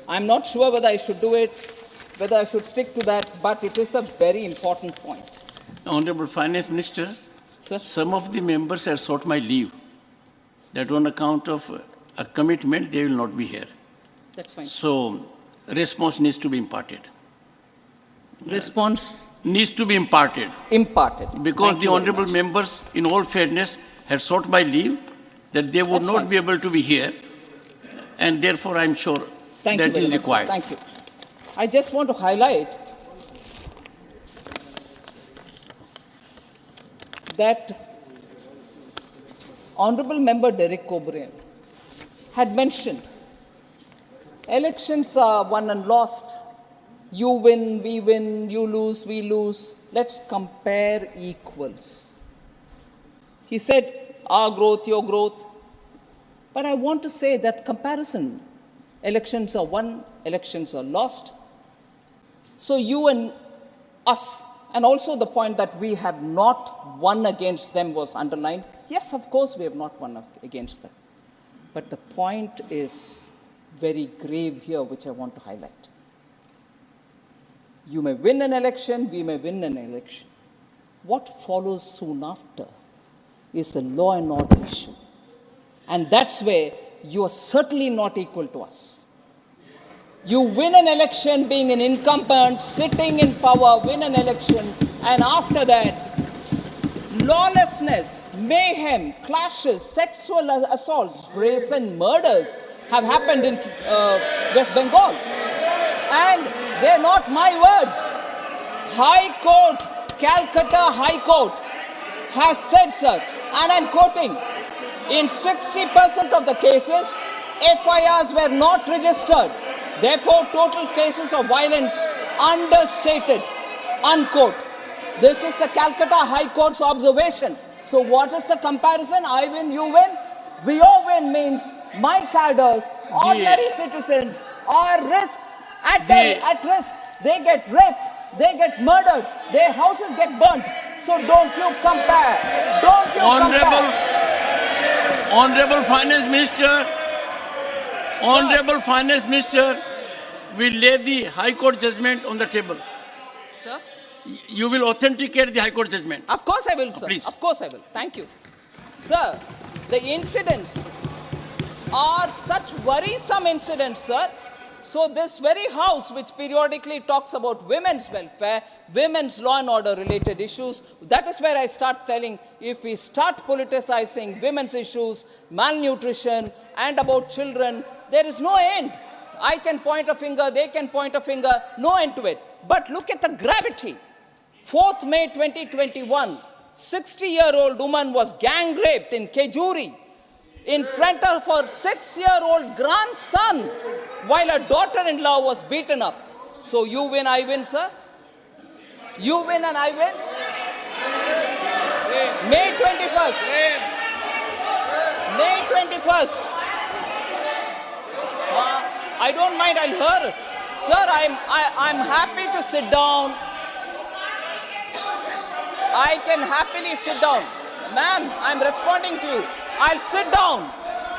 I'm not sure whether I should do it, whether I should stick to that, but it is a very important point. Honorable Finance Minister, Sir? some of the members have sought my leave, that on account of a commitment they will not be here. That's fine. So, response needs to be imparted. Response Needs to be imparted. imparted. Because Thank the you very honorable much. members, in all fairness, have sought my leave, that they would That's not fine, be able to be here, and therefore I'm sure Thank you that very is much. required. Thank you. I just want to highlight that Honorable Member Derek O'Brien had mentioned elections are won and lost. You win, we win, you lose, we lose. Let's compare equals. He said, our growth, your growth. But I want to say that comparison, elections are won, elections are lost. So you and us, and also the point that we have not won against them was underlined. Yes, of course, we have not won against them. But the point is very grave here, which I want to highlight. You may win an election, we may win an election. What follows soon after is a law and order issue. And that's where you are certainly not equal to us. You win an election being an incumbent, sitting in power, win an election, and after that, lawlessness, mayhem, clashes, sexual assault, brazen murders have happened in West Bengal. And they're not my words. High Court, Calcutta High Court has said, sir, and I'm quoting, in 60% of the cases, FIRs were not registered. Therefore, total cases of violence understated, unquote. This is the Calcutta High Court's observation. So what is the comparison? I win, you win. We all win means my cadres, ordinary citizens are at risk. They get raped, they get murdered, their houses get burnt. So don't you compare. Don't you compare. Honorable Finance Minister, Honorable Finance Minister, will lay the High Court judgment on the table. Sir? You will authenticate the High Court judgment. Of course I will, sir. Please. Of course I will. Thank you. Sir, the incidents are such worrisome incidents, sir. So this very house, which periodically talks about women's welfare, women's law and order related issues, that is where I start telling, if we start politicizing women's issues, malnutrition, and about children, there is no end. I can point a finger, they can point a finger, no end to it. But look at the gravity. 4th May 2021, 60-year-old woman was gang raped in Kejuri in front of her 6-year-old grandson while her daughter-in-law was beaten up. So you win, I win, sir? You win and I win? May 21st. May 21st. I don't mind, I'll hear. Sir, I'm happy to sit down. I can happily sit down. Ma'am, I'm responding to you. I'll sit down.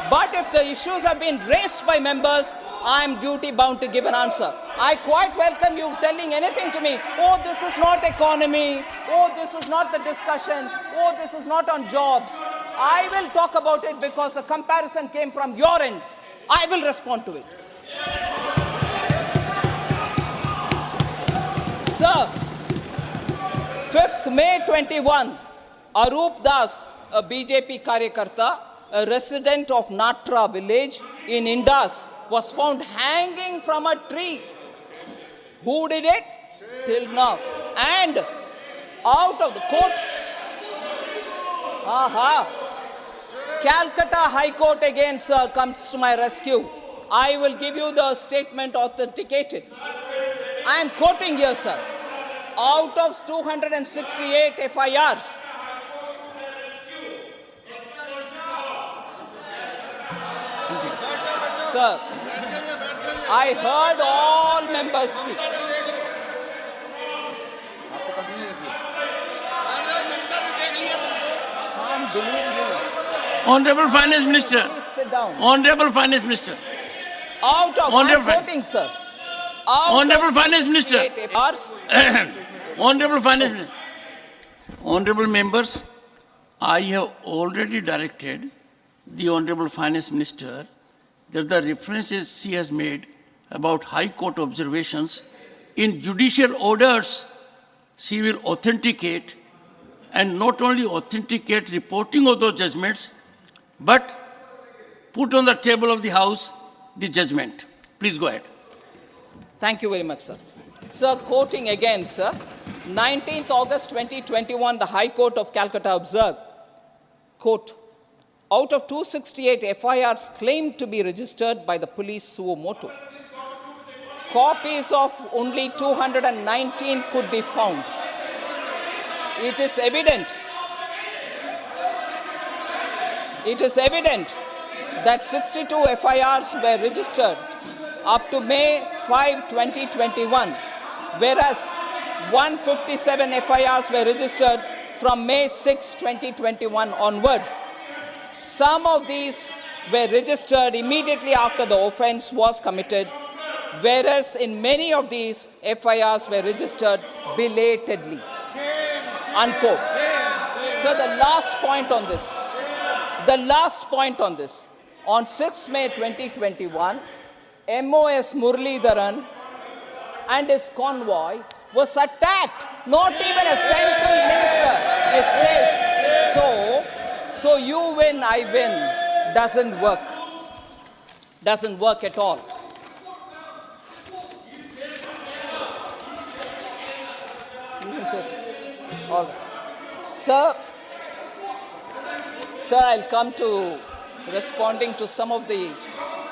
But if the issues have been raised by members, I am duty bound to give an answer. I quite welcome you telling anything to me. Oh, this is not economy. Oh, this is not the discussion. Oh, this is not on jobs. I will talk about it because the comparison came from your end. I will respond to it. Sir, 5th May 21, Arup Das, a BJP Karyakarta, a resident of Natra village in Indus, was found hanging from a tree. Who did it? Till now. And out of the court, Calcutta High Court again, sir, comes to my rescue. I will give you the statement authenticated. I am quoting here, sir. Out of 268 FIRs, sir, I heard all members speak. Honorable Finance Minister. Please sit down. Honorable Finance Minister. Out of, Honorable I'm quoting, sir. Out Honorable of Finance Minister. 268 FIRs, Honorable Finance Minister. Honorable members, I have already directed the Honorable Finance Minister that the references she has made about High Court observations in judicial orders, she will authenticate, and not only authenticate reporting of those judgments, but put on the table of the House the judgment. Please go ahead. Thank you very much, sir. Sir, quoting again, sir. 19th August 2021, the High Court of Calcutta observed, quote, out of 268 FIRs claimed to be registered by the police suo motu, copies of only 219 could be found. It is evident that 62 FIRs were registered up to May 5, 2021, whereas 157 FIRs were registered from May 6, 2021 onwards. Some of these were registered immediately after the offense was committed, whereas in many of these, FIRs were registered belatedly. Unquote. So the last point on this, on 6 May 2021, MOS Muralidharan and his convoy was attacked. Not even a central minister is safe. So you win, I win doesn't work. Doesn't work at all. All right. Sir, I'll come to responding to some of the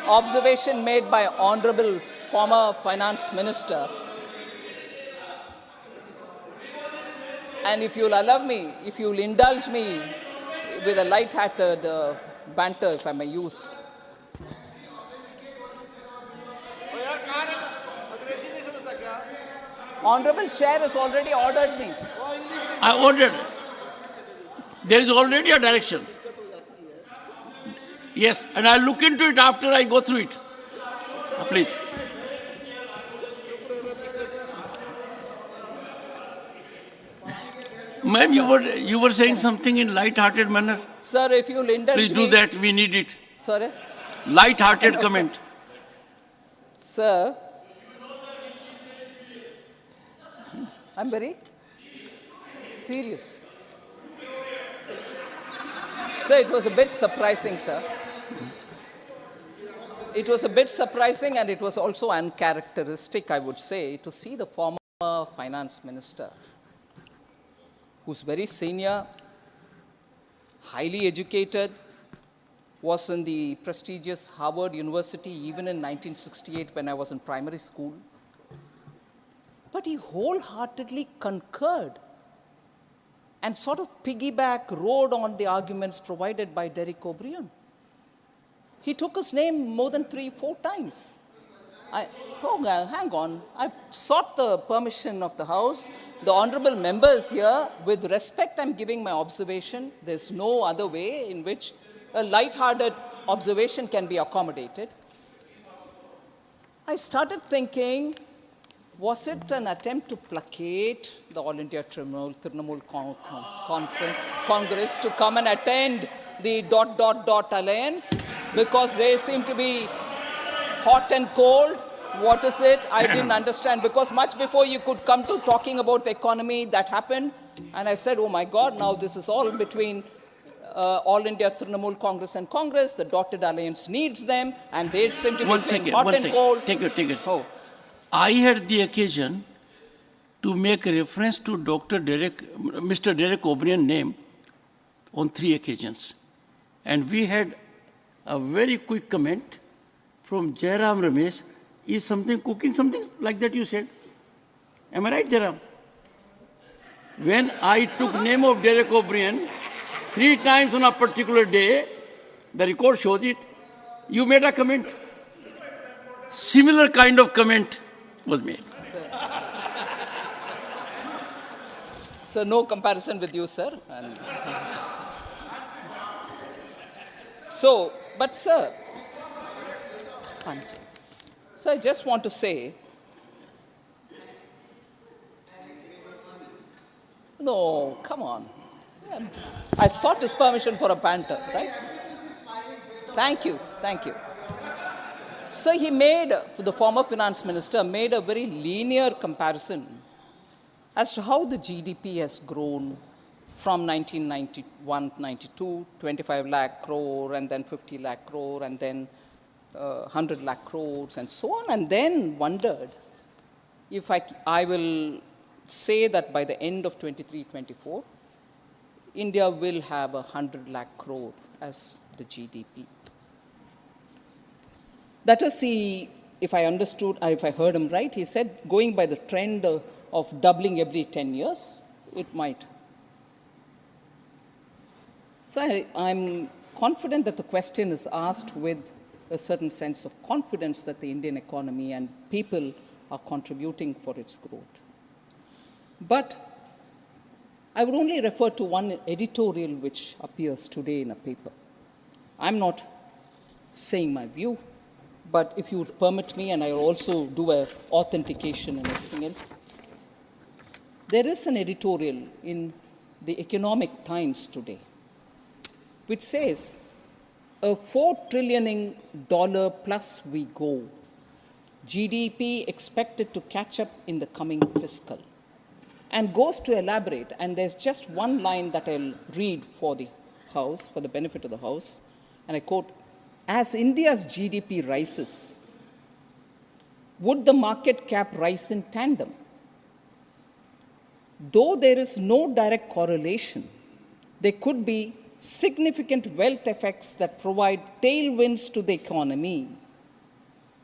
observation made by Honorable former Finance Minister. And if you'll allow me, if you'll indulge me with a light-hearted banter, if I may use. Honorable Chair has already ordered me. I ordered. There is already a direction. Yes, and I'll look into it after I go through it. Please. Ma'am, you were saying something in light-hearted manner. Sir, if you'll indulge me. Please do that. We need it. Sorry? Light-hearted comment. Sir, I'm very serious. Sir, it was a bit surprising, sir. It was a bit surprising, and it was also uncharacteristic, I would say, to see the former finance minister, who's very senior, highly educated, was in the prestigious Harvard University even in 1968 when I was in primary school. But he wholeheartedly concurred and sort of rode on the arguments provided by Derek O'Brien. He took his name more than 3-4 times. Hang on. I've sought the permission of the House. The honorable members here, with respect, I'm giving my observation. There's no other way in which a light-hearted observation can be accommodated. I started thinking, was it an attempt to placate the All India Trinamool Congress to come and attend the ... alliance because they seem to be hot and cold? What is it? I didn't understand, because much before you could come to talking about the economy, that happened. And I said, oh my God, now this is all between All India Trinamool Congress and Congress. The dotted alliance needs them, and they seem to be saying hot and cold. Take it. Oh. I had the occasion to make a reference to Mr. Derek O'Brien's name on 3 occasions. And we had a very quick comment from Jairam Ramesh. Is something cooking, something like that you said? Am I right, Jairam? When I took name of Derek O'Brien 3 times on a particular day, the record shows it, you made a comment. Similar kind of comment was made. So no comparison with you, sir. But sir, I just want to say, no, come on. I sought his permission for a banter, right? Thank you. So the former finance minister made a very linear comparison as to how the GDP has grown from 1991-92, 25 lakh crore, and then 50 lakh crore, and then 100 lakh crores, and so on, and then wondered if I will say that by the end of 23-24, India will have 100 lakh crore as the GDP. That is, if I heard him right, he said going by the trend of doubling every 10 years, it might. So I'm confident that the question is asked with a certain sense of confidence that the Indian economy and people are contributing for its growth. But I would only refer to one editorial which appears today in a paper. I'm not saying my view, but if you would permit me, and I will also do an authentication and everything else, there is an editorial in the Economic Times today which says, a $4 trillion plus we go. GDP expected to catch up in the coming fiscal. And goes to elaborate, and there's just one line that I'll read for the House, for the benefit of the House, and I quote, as India's GDP rises, would the market cap rise in tandem? Though there is no direct correlation, there could be significant wealth effects that provide tailwinds to the economy.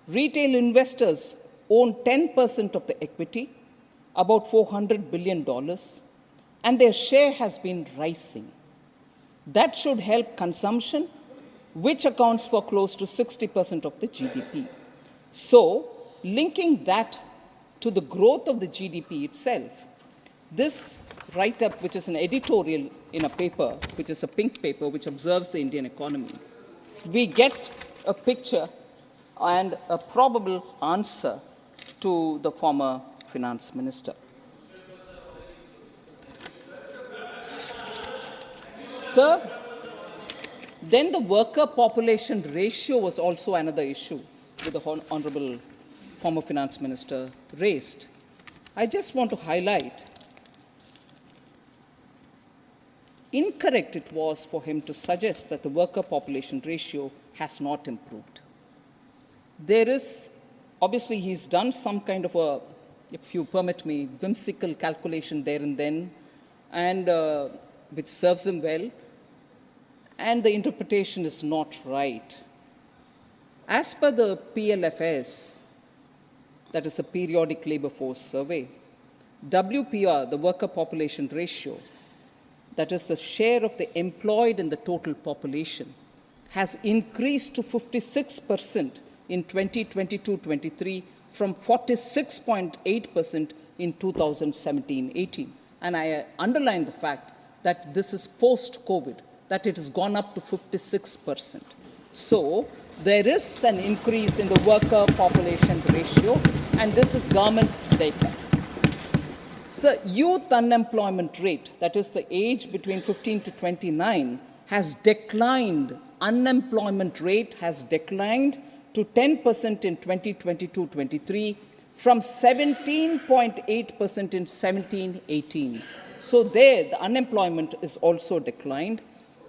Retail investors own 10% of the equity, about $400 billion, and their share has been rising. That should help consumption, which accounts for close to 60% of the GDP. So, linking that to the growth of the GDP itself, this write-up, which is an editorial in a paper, which is a pink paper, which observes the Indian economy, we get a picture and a probable answer to the former finance minister. Sir, then the worker population ratio was also another issue that the Honorable former finance minister raised. I just want to highlight incorrect it was for him to suggest that the worker population ratio has not improved. There is, obviously he's done some kind of a, if you permit me, whimsical calculation there and then, and which serves him well, and the interpretation is not right. As per the PLFS, that is the Periodic Labor Force Survey, WPR, the worker population ratio, that is the share of the employed in the total population, has increased to 56% in 2022-23 from 46.8% in 2017-18. And I underline the fact that this is post-COVID, that it has gone up to 56%. So there is an increase in the worker population ratio, and this is government's data. So youth unemployment rate, that is the age between 15 to 29, has declined. Unemployment rate has declined to 10% in 2022-23 from 17.8% in 17-18. So there, the unemployment is also declined,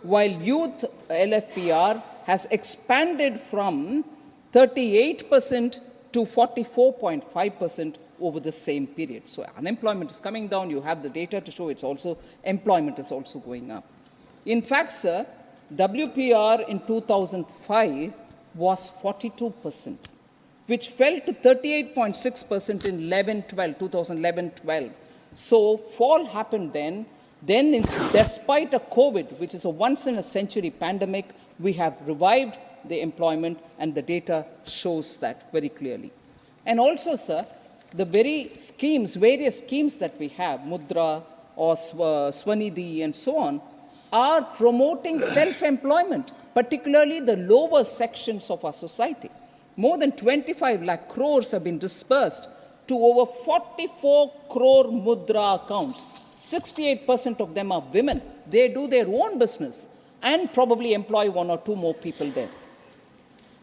while youth LFPR has expanded from 38% to 44.5% over the same period. So unemployment is coming down. You have the data to show employment is also going up. In fact, sir, WPR in 2005 was 42%, which fell to 38.6% in 2011-12. So fall happened then. Then, despite a COVID, which is a once-in-a-century pandemic, we have revived the employment, and the data shows that very clearly. And also, sir, the various schemes that we have, Mudra or Swanidhi and so on, are promoting self-employment, particularly the lower sections of our society. More than 25 lakh crores have been dispersed to over 44 crore Mudra accounts. 68% of them are women. They do their own business and probably employ one or two more people there.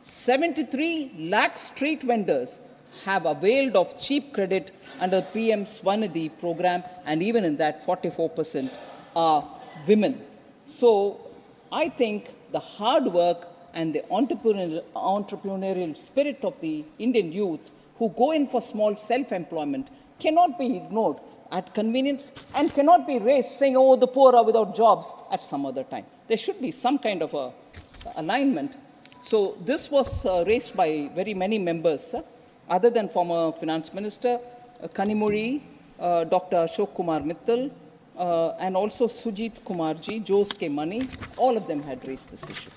73 lakh street vendors have availed of cheap credit under PM Swanidhi program, and even in that, 44% are women. So I think the hard work and the entrepreneurial spirit of the Indian youth who go in for small self-employment cannot be ignored at convenience and cannot be raised saying, oh, the poor are without jobs at some other time. There should be some kind of a alignment. So this was raised by very many members, other than former Finance Minister Kanimuri, Dr. Ashok Kumar Mittal, and also Sujit Kumarji, Jose K. Mani, all of them had raised this issue.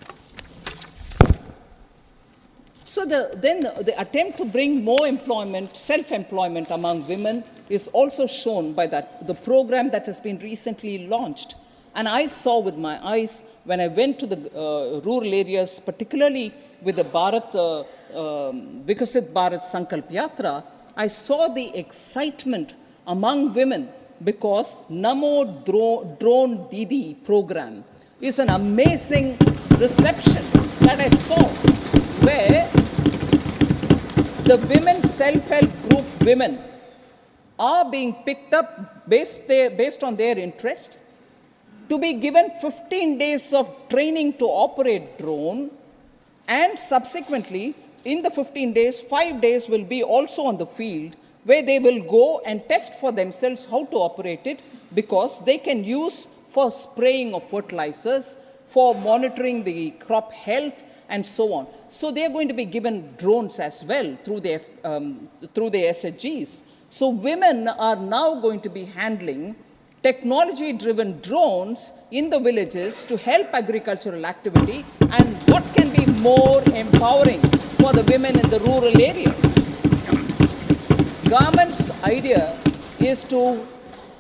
So then the attempt to bring more employment, self-employment among women is also shown by the program that has been recently launched. And I saw with my eyes when I went to the rural areas, particularly with the Vikasit Bharat Sankalp Yatra, I saw the excitement among women because Namo Drone Didi program is an amazing reception that I saw, where the women self-help group women are being picked up based on their interest, to be given 15 days of training to operate drone, and subsequently in the 15 days, 5 days will be also on the field, where they will go and test for themselves how to operate it, because they can use for spraying of fertilizers, for monitoring the crop health, and so on. So they are going to be given drones as well through their SHGs. So women are now going to be handling technology-driven drones in the villages to help agricultural activity, and what can be more empowering for the women in the rural areas? Government's idea is to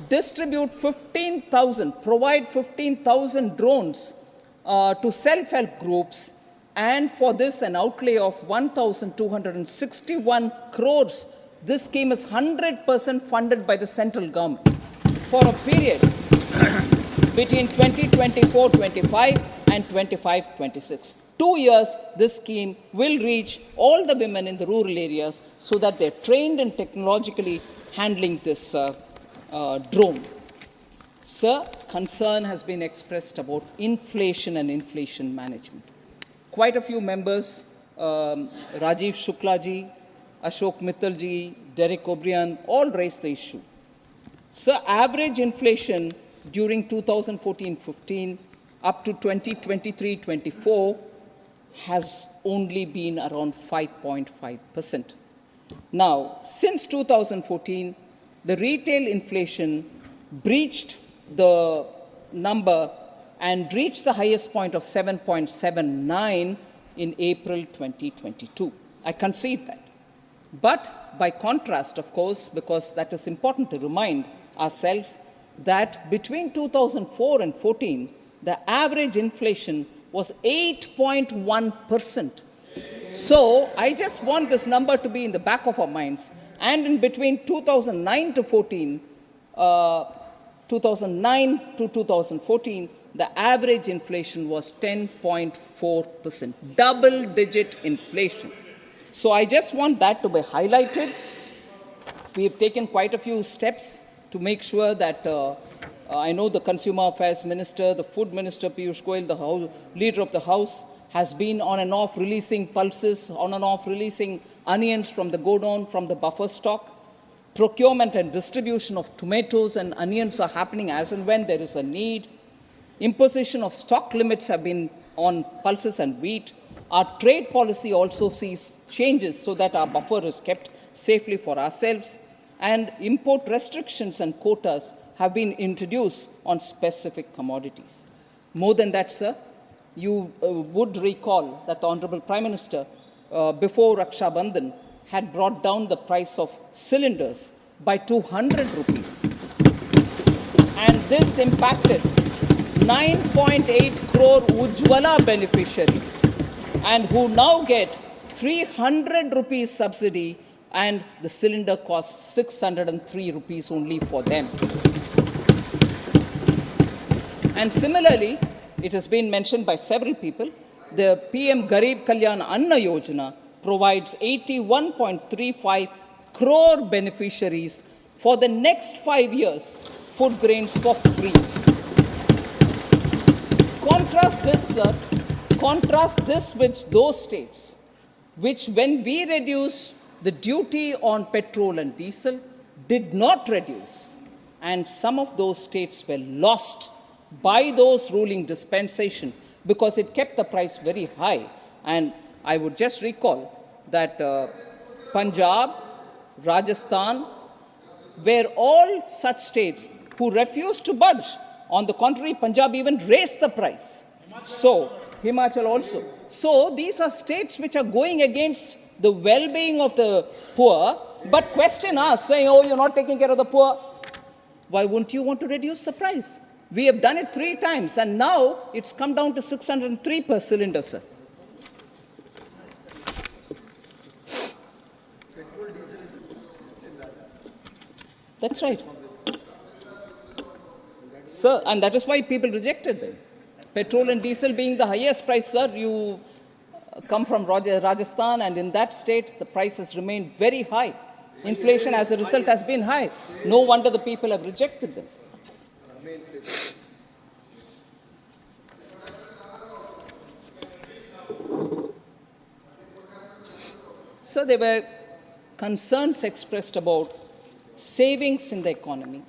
distribute 15,000, provide 15,000 drones to self-help groups, and for this an outlay of 1,261 crores. This scheme is 100% funded by the central government for a period between 2024-25 and 25-26. 2 years, this scheme will reach all the women in the rural areas so that they're trained in technologically handling this drone. Sir, concern has been expressed about inflation and inflation management. Quite a few members, Rajiv Shuklaji, Ashok Mittalji, Derek O'Brien, all raised the issue. Sir, average inflation during 2014-15 up to 2023-24 has only been around 5.5%. Now, since 2014, the retail inflation breached the number and reached the highest point of 7.79 in April 2022. I concede that. But by contrast, of course, because that is important to remind ourselves, that between 2004 and 14, the average inflation was 8.1%. So I just want this number to be in the back of our minds. And in between 2009 to 14, 2009 to 2014, the average inflation was 10.4%, double-digit inflation. So I just want that to be highlighted. We have taken quite a few steps to make sure that I know the Consumer Affairs Minister, the Food Minister Piyush Goyal, the Leader of the House, has been on and off releasing pulses, on and off releasing onions from the godown, from the buffer stock. Procurement and distribution of tomatoes and onions are happening as and when there is a need. Imposition of stock limits have been on pulses and wheat. Our trade policy also sees changes so that our buffer is kept safely for ourselves. And import restrictions and quotas have been introduced on specific commodities. More than that, sir, you would recall that the Honorable Prime Minister, before Raksha Bandhan, had brought down the price of cylinders by 200 rupees. And this impacted 9.8 crore Ujjwala beneficiaries, and who now get 300 rupees subsidy, and the cylinder costs 603 rupees only for them. And similarly, it has been mentioned by several people, the PM Garib Kalyan Anna Yojana provides 81.35 crore beneficiaries for the next 5 years food grains for free. Contrast this with those states which, when we reduced the duty on petrol and diesel, did not reduce, and some of those states were lost by those ruling dispensation because it kept the price very high. And I would just recall that Punjab, Rajasthan were all such states who refused to budge. On the contrary, Punjab even raised the price. So, Himachal also. So, these are states which are going against the well-being of the poor, but question us, saying, oh, you're not taking care of the poor. Why wouldn't you want to reduce the price? We have done it 3 times, and now it's come down to 603 per cylinder, sir. That's right. Sir, and that is why people rejected them. Petrol and diesel being the highest price, sir, you come from Rajasthan, and in that state, the price has remained very high. Inflation as a result has been high. No wonder the people have rejected them. So there were concerns expressed about savings in the economy.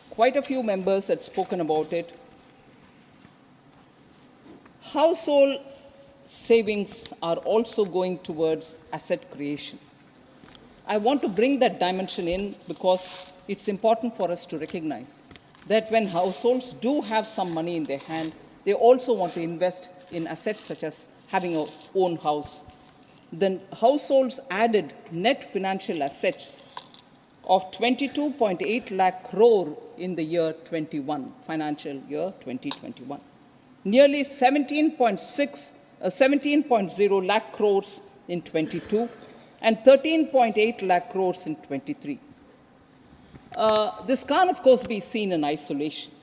Quite a few members had spoken about it. Household savings are also going towards asset creation. I want to bring that dimension in because it's important for us to recognize that when households do have some money in their hand, they also want to invest in assets such as having a own house. Then households added net financial assets of 22.8 lakh crore in the year 21, financial year 2021. Nearly 17.0 lakh crores in 22 and 13.8 lakh crores in 23. This can't, of course, be seen in isolation.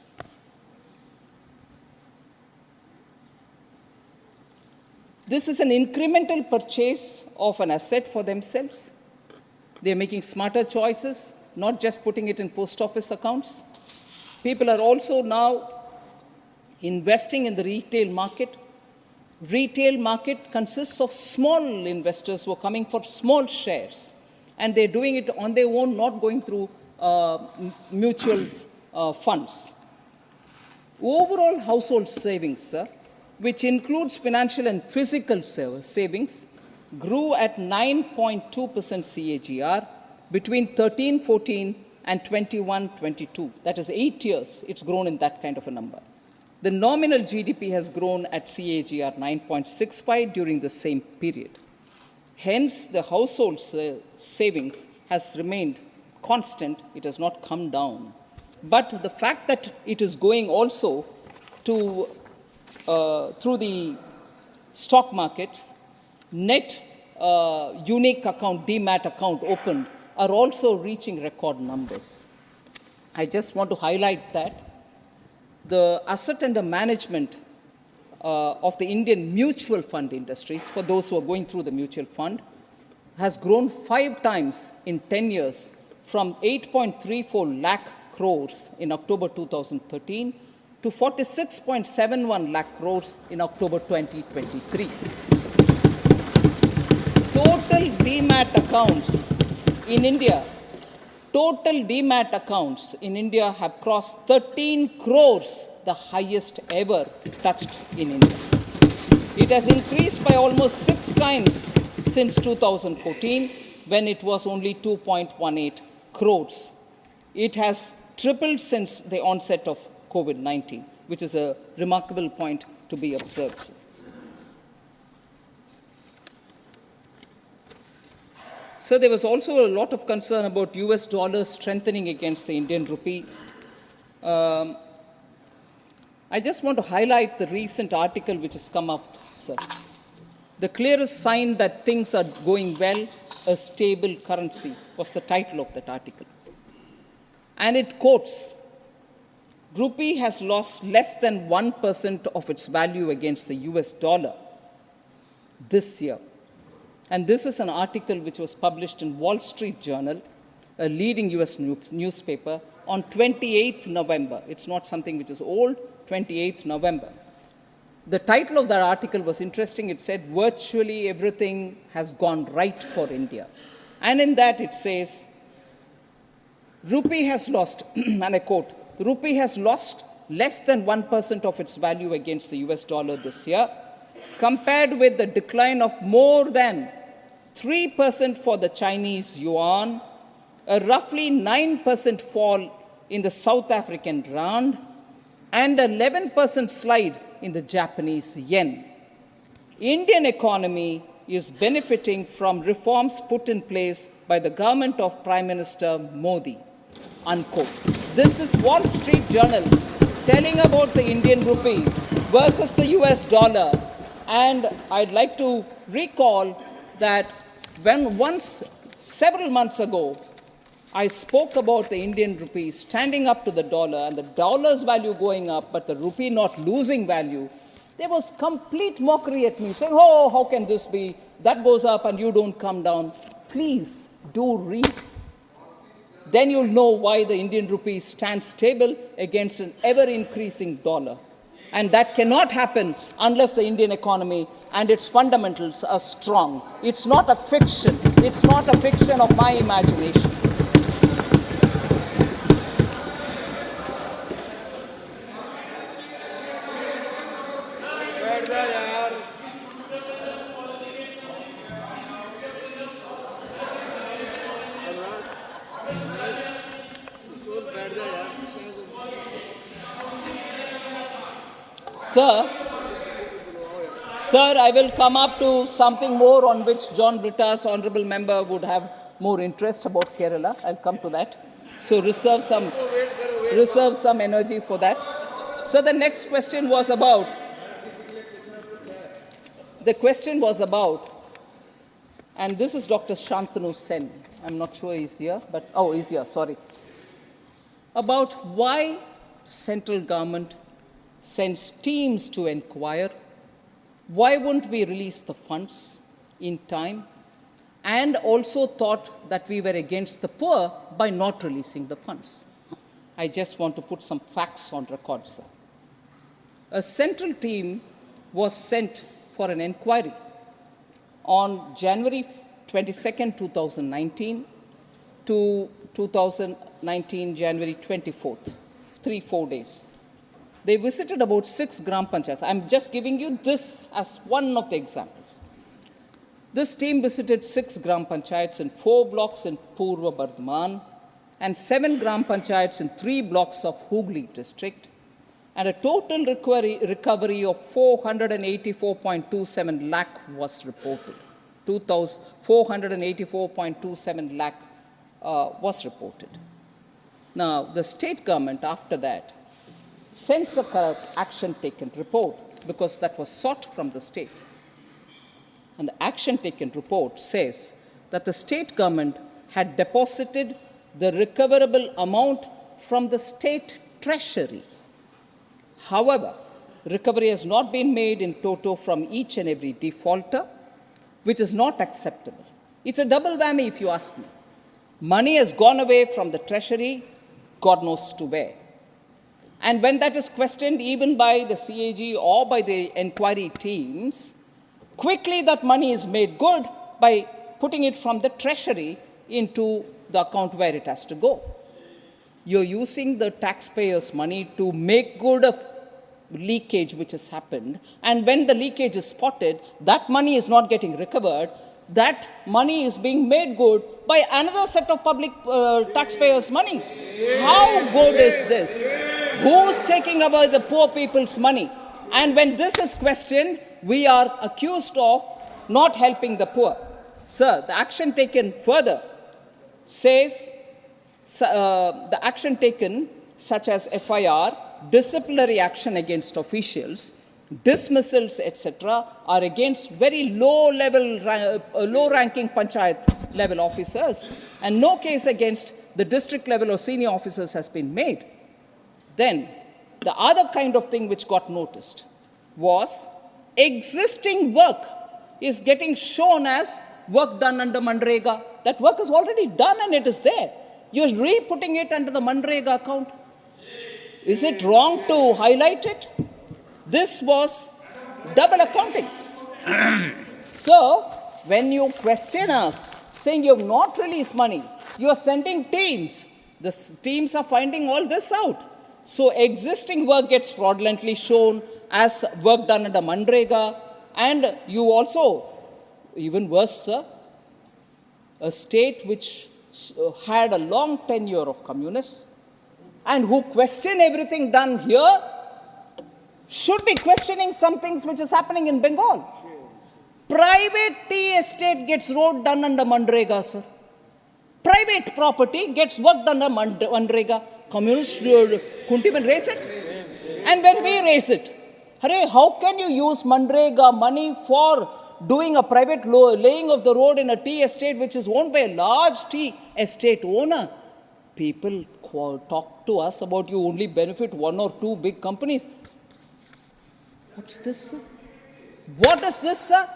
This is an incremental purchase of an asset for themselves. They're making smarter choices, not just putting it in post office accounts. People are also now investing in the retail market. Retail market consists of small investors who are coming for small shares, and they're doing it on their own, not going through mutual funds. Overall household savings, sir, which includes financial and physical savings, grew at 9.2% CAGR between 13-14 and 21-22. That is 8 years. It's grown in that kind of a number. The nominal GDP has grown at CAGR 9.65 during the same period. Hence, the household savings has remained constant. It has not come down. But the fact that it is going also to through the stock markets net unique account, demat account opened are also reaching record numbers. I just want to highlight that the asset under management of the Indian mutual fund industries, for those who are going through the mutual fund, has grown 5 times in 10 years from 8.34 lakh crores in October 2013 to 46.71 lakh crores in October 2023. Total demat accounts in India, have crossed 13 crores, the highest ever touched in India. It has increased by almost 6 times since 2014, when it was only 2.18 crores. It has tripled since the onset of COVID-19, which is a remarkable point to be observed. So there was also a lot of concern about US dollar strengthening against the Indian rupee. I just want to highlight the recent article which has come up, sir. The clearest sign that things are going well, a stable currency, was the title of that article. And it quotes, "Rupee has lost less than 1% of its value against the US dollar this year." And this is an article which was published in Wall Street Journal, a leading US newspaper, on 28th November. It's not something which is old, 28th November. The title of that article was interesting. It said, "Virtually everything has gone right for India." And in that it says, "Rupee has lost," and I quote, "Rupee has lost less than 1% of its value against the US dollar this year, compared with the decline of more than 3% for the Chinese yuan, a roughly 9% fall in the South African rand, and an 11% slide in the Japanese yen. Indian economy is benefiting from reforms put in place by the government of Prime Minister Modi," unquote. This is Wall Street Journal telling about the Indian rupee versus the US dollar. And I'd like to recall that several months ago, I spoke about the Indian rupee standing up to the dollar and the dollar's value going up, but the rupee not losing value. There was complete mockery at me, saying, "Oh, how can this be? That goes up and you don't come down." Please do read. Then you'll know why the Indian rupee stands stable against an ever-increasing dollar. And that cannot happen unless the Indian economy and its fundamentals are strong. It's not a fiction. It's not a fiction of my imagination. Sir, I will come up to something more on which John Britta's honourable member would have more interest about Kerala. I'll come to that. So reserve some energy for that. So the next question was about, and this is Dr. Shantanu Sen. I'm not sure he's here, but, he's here, sorry. About why central government sends teams to inquire. Why wouldn't we release the funds in time? And also thought that we were against the poor by not releasing the funds. I just want to put some facts on record, sir. A central team was sent for an inquiry on January 22nd, 2019 to 2019, January 24th, 3-4 days. They visited about 6 gram panchayats. I'm just giving you this as one of the examples. This team visited 6 gram panchayats in 4 blocks in Purva Bardhaman and 7 gram panchayats in 3 blocks of Hooghly district, and a total recovery of 484.27 lakh was reported. 484.27 lakh was reported. Now, the state government after that sends a correct action taken report because that was sought from the state. and the action taken report says that the state government had deposited the recoverable amount from the state treasury. However, recovery has not been made in toto from each and every defaulter, which is not acceptable. It's a double whammy, if you ask me. Money has gone away from the treasury, God knows to where. And when that is questioned even by the CAG or by the inquiry teams, quickly that money is made good by putting it from the treasury into the account where it has to go. You're using the taxpayers' money to make good of leakage which has happened, and when the leakage is spotted, that money is not getting recovered. That money is being made good by another set of public taxpayers' money. How good is this? Who's taking away the poor people's money? And when this is questioned, we are accused of not helping the poor. Sir, the action taken further says the action taken, such as FIR, disciplinary action against officials, dismissals, etc., are against very low-ranking panchayat level officers, and no case against the district level or senior officers has been made. Then, the other kind of thing which got noticed was existing work is getting shown as work done under Manrega. That work is already done and it is there. You're re-putting it under the Manrega account. Is it wrong to highlight it? This was double accounting. So, when you question us, saying you have not released money, you are sending teams. The teams are finding all this out. So, existing work gets fraudulently shown as work done under Manrega, and you also, even worse, sir, a state which had a long tenure of communists and who question everything done here should be questioning some things which is happening in Bengal. Private tea estate gets road done under Manrega, sir. Private property gets work done under Manrega. Communists couldn't even raise it. And when we raise it, hooray, how can you use Manrega money for doing a private laying of the road in a tea estate which is owned by a large tea estate owner? People talk to us about you only benefit one or two big companies. What's this, sir? What is this, sir?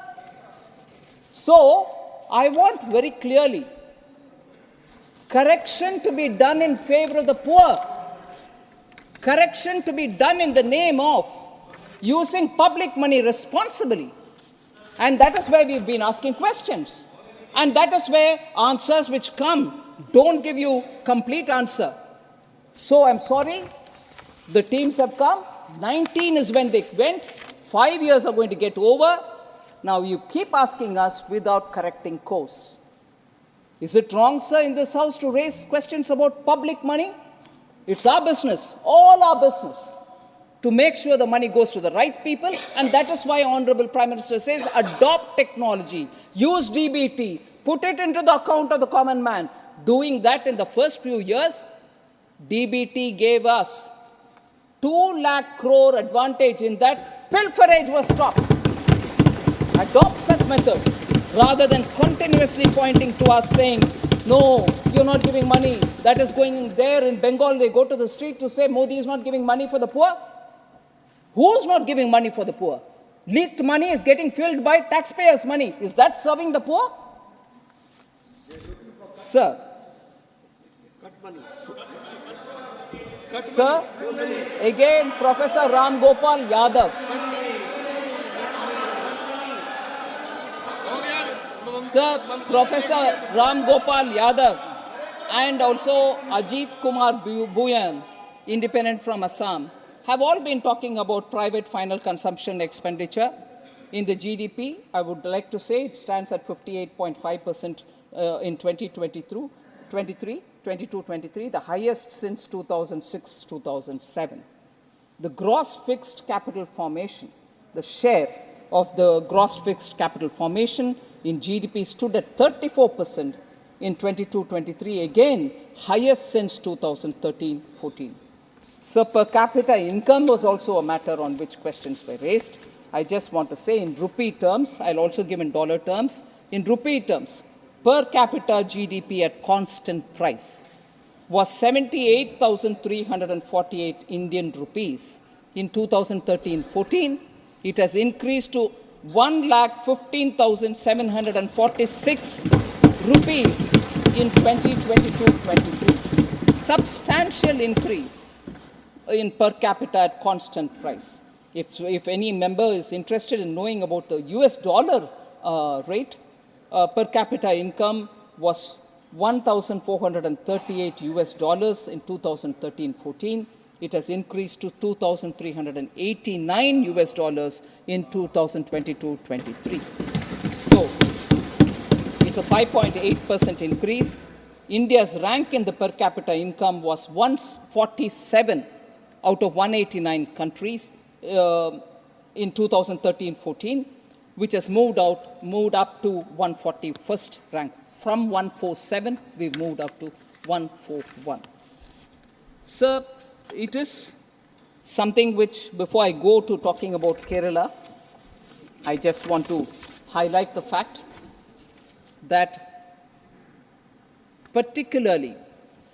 So, I want very clearly correction to be done in favor of the poor. Correction to be done in the name of using public money responsibly. And that is where we've been asking questions. And that is where answers which come don't give you complete answer. So I'm sorry, the teams have come. 19 is when they went. 5 years are going to get over. Now you keep asking us without correcting course. Is it wrong, sir, in this house to raise questions about public money? It's our business, all our business, to make sure the money goes to the right people, and that is why Honorable Prime Minister says adopt technology, use DBT, put it into the account of the common man. Doing that in the first few years, DBT gave us 2 lakh crore advantage in that pilferage was stopped. Adopt such methods rather than continuously pointing to us saying, no, you're not giving money. That is going there in Bengal. They go to the street to say Modi is not giving money for the poor. Who's not giving money for the poor? Leaked money is getting filled by taxpayers' money. Is that serving the poor? Sir. Sir, again, Professor Ram Gopal Yadav. Sir, Professor Ram Gopal Yadav and also Ajit Kumar Bhuyan, independent from Assam, have all been talking about private final consumption expenditure in the GDP. I would like to say it stands at 58.5% in 22-23, the highest since 2006-2007. The gross fixed capital formation, the share of the gross fixed capital formation in GDP stood at 34% in 22-23, again highest since 2013-14. So per capita income was also a matter on which questions were raised. I just want to say in rupee terms, I'll also give in dollar terms. In rupee terms, per capita GDP at constant price was 78,348 Indian rupees in 2013-14. It has increased to 1,15,746 rupees in 2022-23. Substantial increase in per capita at constant price. If any member is interested in knowing about the US dollar rate, per capita income was 1,438 US dollars in 2013-14. It has increased to 2,389 US dollars in 2022-23. So it's a 5.8% increase. India's rank in the per capita income was 147 out of 189 countries in 2013-14, which has moved up to 141st rank. From 147, we've moved up to 141. Sir, it is something which, before I go to talking about Kerala, I just want to highlight the fact that particularly,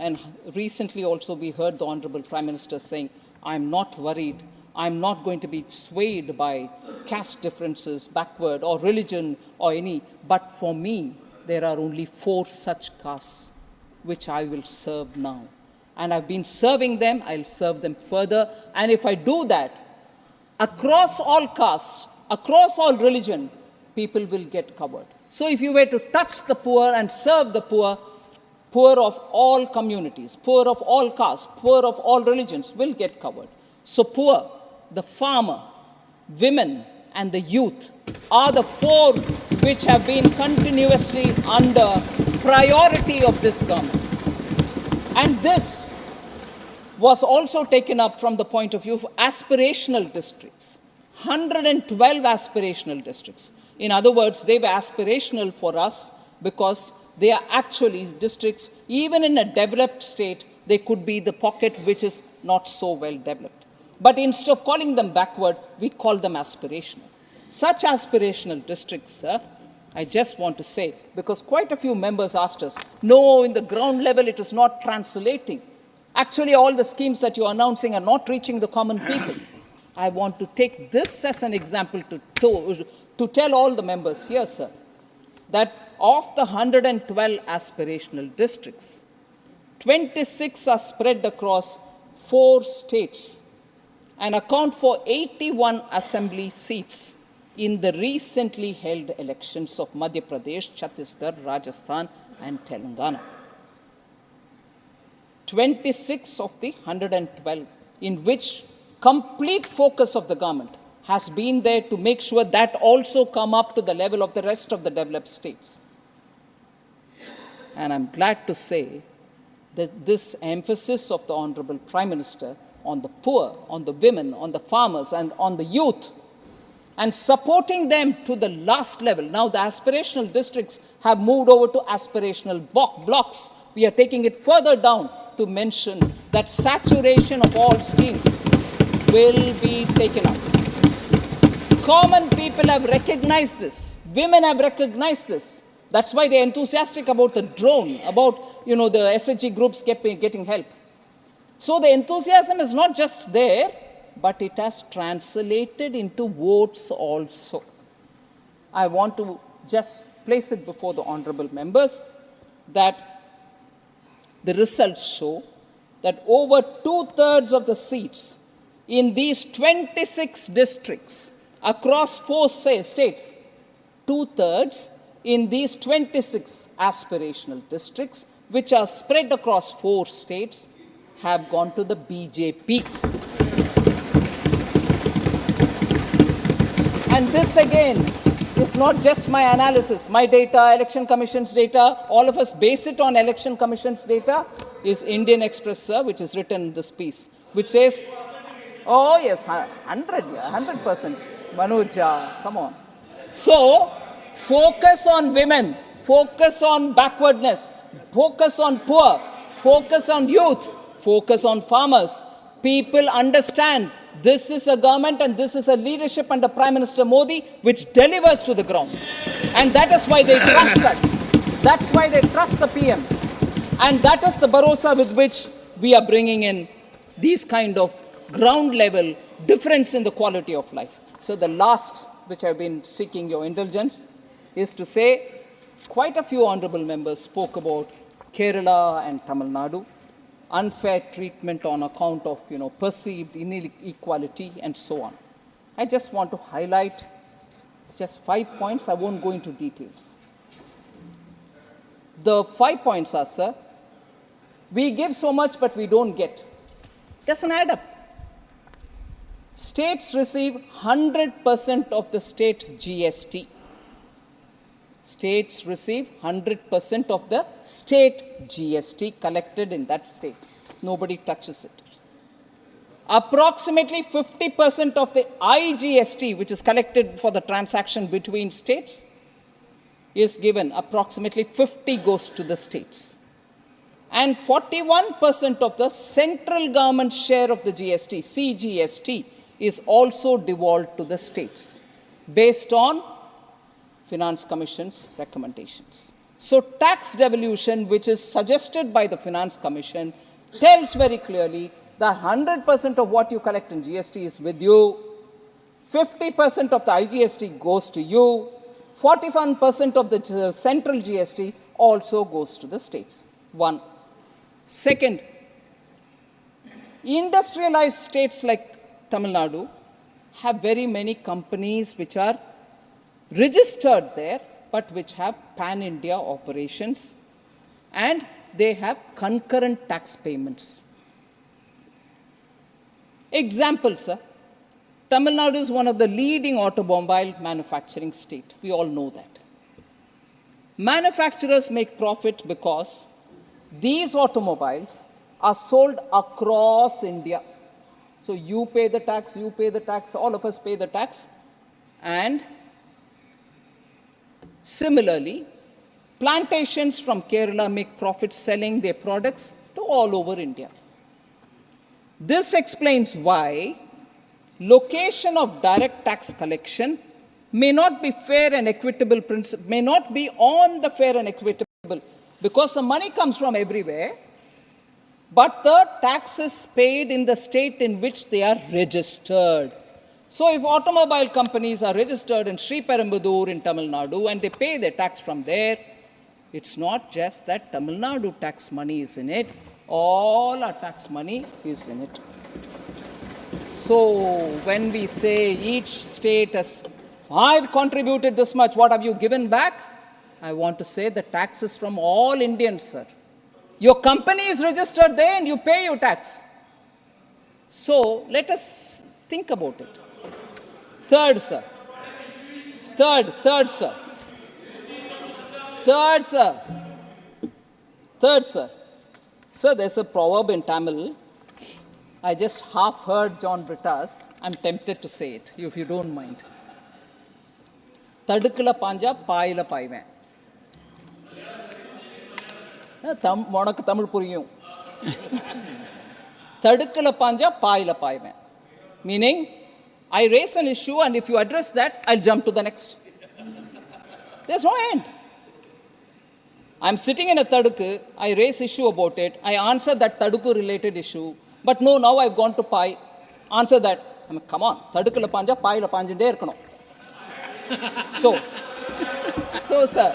and recently also we heard the Honorable Prime Minister saying, I'm not worried, I'm not going to be swayed by caste differences, backward, or religion, or any, but for me, there are only 4 such castes which I will serve now. And I've been serving them, I'll serve them further. And if I do that, across all castes, across all religion, people will get covered. So if you were to touch the poor and serve the poor, poor of all communities, poor of all castes, poor of all religions will get covered. So poor, the farmer, women, and the youth are the 4 which have been continuously under priority of this government. And this was also taken up from the point of view of aspirational districts. 112 aspirational districts. In other words, they were aspirational for us because they are actually districts, even in a developed state, they could be the pocket which is not so well developed. But instead of calling them backward, we call them aspirational. Such aspirational districts, sir, I just want to say, because quite a few members asked us, no, in the ground level it is not translating. Actually, all the schemes that you're announcing are not reaching the common people. I want to take this as an example to tell all the members here, sir, that of the 112 aspirational districts, 26 are spread across 4 states and account for 81 assembly seats in the recently held elections of Madhya Pradesh, Chhattisgarh, Rajasthan, and Telangana. 26 of the 112, in which complete focus of the government has been there to make sure that also come up to the level of the rest of the developed states. And I'm glad to say that this emphasis of the Honorable Prime Minister on the poor, on the women, on the farmers, and on the youth, and supporting them to the last level. Now the aspirational districts have moved over to aspirational blocks. We are taking it further down to mention that saturation of all schemes will be taken up. Common people have recognized this. Women have recognized this. That's why they're enthusiastic about the drone, about the SHG groups getting help. So the enthusiasm is not just there, but it has translated into votes also. I want to just place it before the honorable members that the results show that over 2/3 of the seats in these 26 districts across 4 states, 2/3 in these 26 aspirational districts, which are spread across 4 states, have gone to the BJP. And this again is not just my analysis, my data, Election Commission's data, all of us base it on Election Commission's data, is Indian Express, sir, which is written in this piece, which says, oh yes, 100%, Manoj, come on. So, focus on women, focus on backwardness, focus on poor, focus on youth, focus on farmers. People understand This is a government and this is a leadership under Prime Minister Modi which delivers to the ground. And that is why they trust us. That's why they trust the PM. And that is the bharosa with which we are bringing in these kind of ground level difference in the quality of life. So the last, which I've been seeking your indulgence, is to say quite a few honorable members spoke about Kerala and Tamil Nadu, unfair treatment on account of perceived inequality and so on. I just want to highlight just 5 points. I won't go into details. The 5 points are, sir, we give so much but we don't get. Doesn't add up. States receive 100% of the state GST. States receive 100% of the state GST collected in that state. Nobody touches it. Approximately 50% of the IGST, which is collected for the transaction between states, is given. Approximately 50 goes to the states. And 41% of the central government share of the GST, CGST, is also devolved to the states based on Finance Commission's recommendations. So tax devolution, which is suggested by the Finance Commission, tells very clearly that 100% of what you collect in GST is with you, 50% of the IGST goes to you, 41% of the central GST also goes to the states. One. Second, industrialized states like Tamil Nadu have very many companies which are registered there, but which have pan-India operations, and they have concurrent tax payments. Example, sir. Tamil Nadu is one of the leading automobile manufacturing state. We all know that. Manufacturers make profit because these automobiles are sold across India. So you pay the tax, all of us pay the tax. And similarly, plantations from Kerala make profits selling their products to all over India. This explains why location of direct tax collection may not be fair and equitable principle, may not be on the fair and equitable, because the money comes from everywhere, but the tax is paid in the state in which they are registered. So if automobile companies are registered in Sri Perumbudur in Tamil Nadu and they pay their tax from there, it's not just that Tamil Nadu tax money is in it, all our tax money is in it. So when we say each state has, I've contributed this much, what have you given back? I want to say the tax is from all Indians, sir. Your company is registered there and you pay your tax. So let us think about it. Third, sir. Third, sir. Sir, there's a proverb in Tamil. I just half heard John Britta's. I'm tempted to say it, if you don't mind. Tadukala panja, paayila paaiven. உனக்கு தமிழ் புரியும். தடுக்கல பாஞ்சா பாயில பாய்வேன். Meaning, I raise an issue and if you address that, I'll jump to the next. There's no end. I'm sitting in a tadukku, I raise issue about it, I answer that tadukku related issue, but no, now I've gone to pai, answer that. I mean, come on, tadukala panja, paayila panjinde irukano. So sir,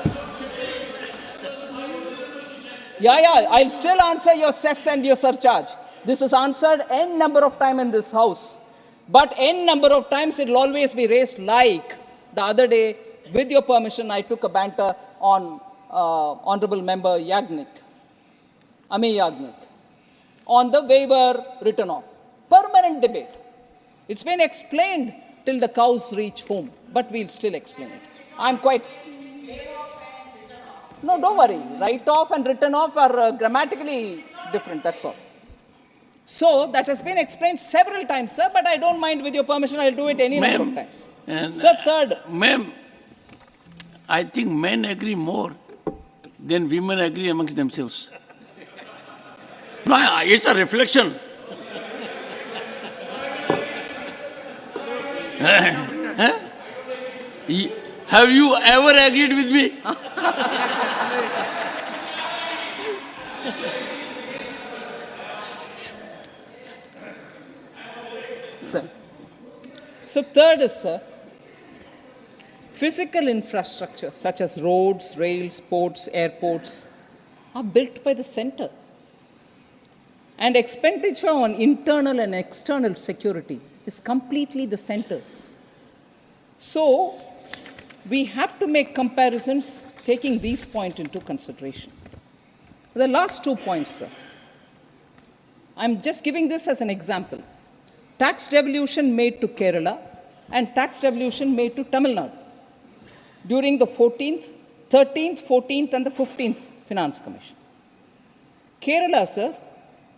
yeah, I'll still answer your cess and your surcharge. This is answered n number of times in this house. But n number of times it will always be raised, like the other day, with your permission, I took a banter on Honorable Member Ami Yagnik, on the waiver written off. Permanent debate. It's been explained till the cows reach home, but we'll still explain it. I'm quite... No, don't worry. Write off and written off are grammatically different, that's all. So, that has been explained several times, sir, but I don't mind. With your permission, I'll do it any number of times. Sir, third. Ma'am, I think men agree more than women agree amongst themselves. No, it's a reflection. Huh? Have you ever agreed with me? Sir. So third is, sir, physical infrastructure such as roads, rails, ports, airports are built by the center. And expenditure on internal and external security is completely the center's. So we have to make comparisons taking these points into consideration. The last 2 points, sir. I'm just giving this as an example. Tax devolution made to Kerala and tax devolution made to Tamil Nadu during the 14th, 13th, 14th, and the 15th Finance Commission. Kerala, sir,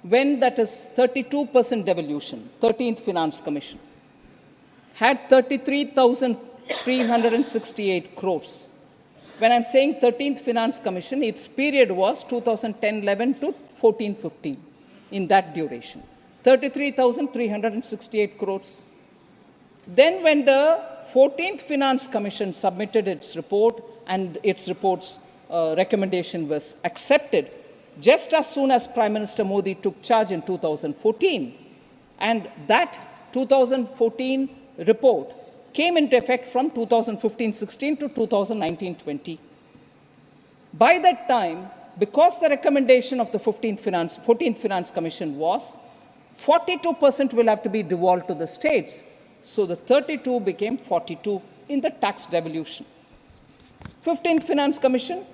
when that is 32% devolution, 13th Finance Commission, had 33,368 crores. When I'm saying 13th Finance Commission, its period was 2010-11 to 14-15 in that duration. 33,368 crores. Then when the 14th Finance Commission submitted its report and its report's recommendation was accepted, just as soon as Prime Minister Modi took charge in 2014, and that 2014 report came into effect from 2015-16 to 2019-20. By that time, because the recommendation of the 14th Finance Commission was 42% will have to be devolved to the states, so the 32 became 42 in the tax devolution. 15th Finance Commission,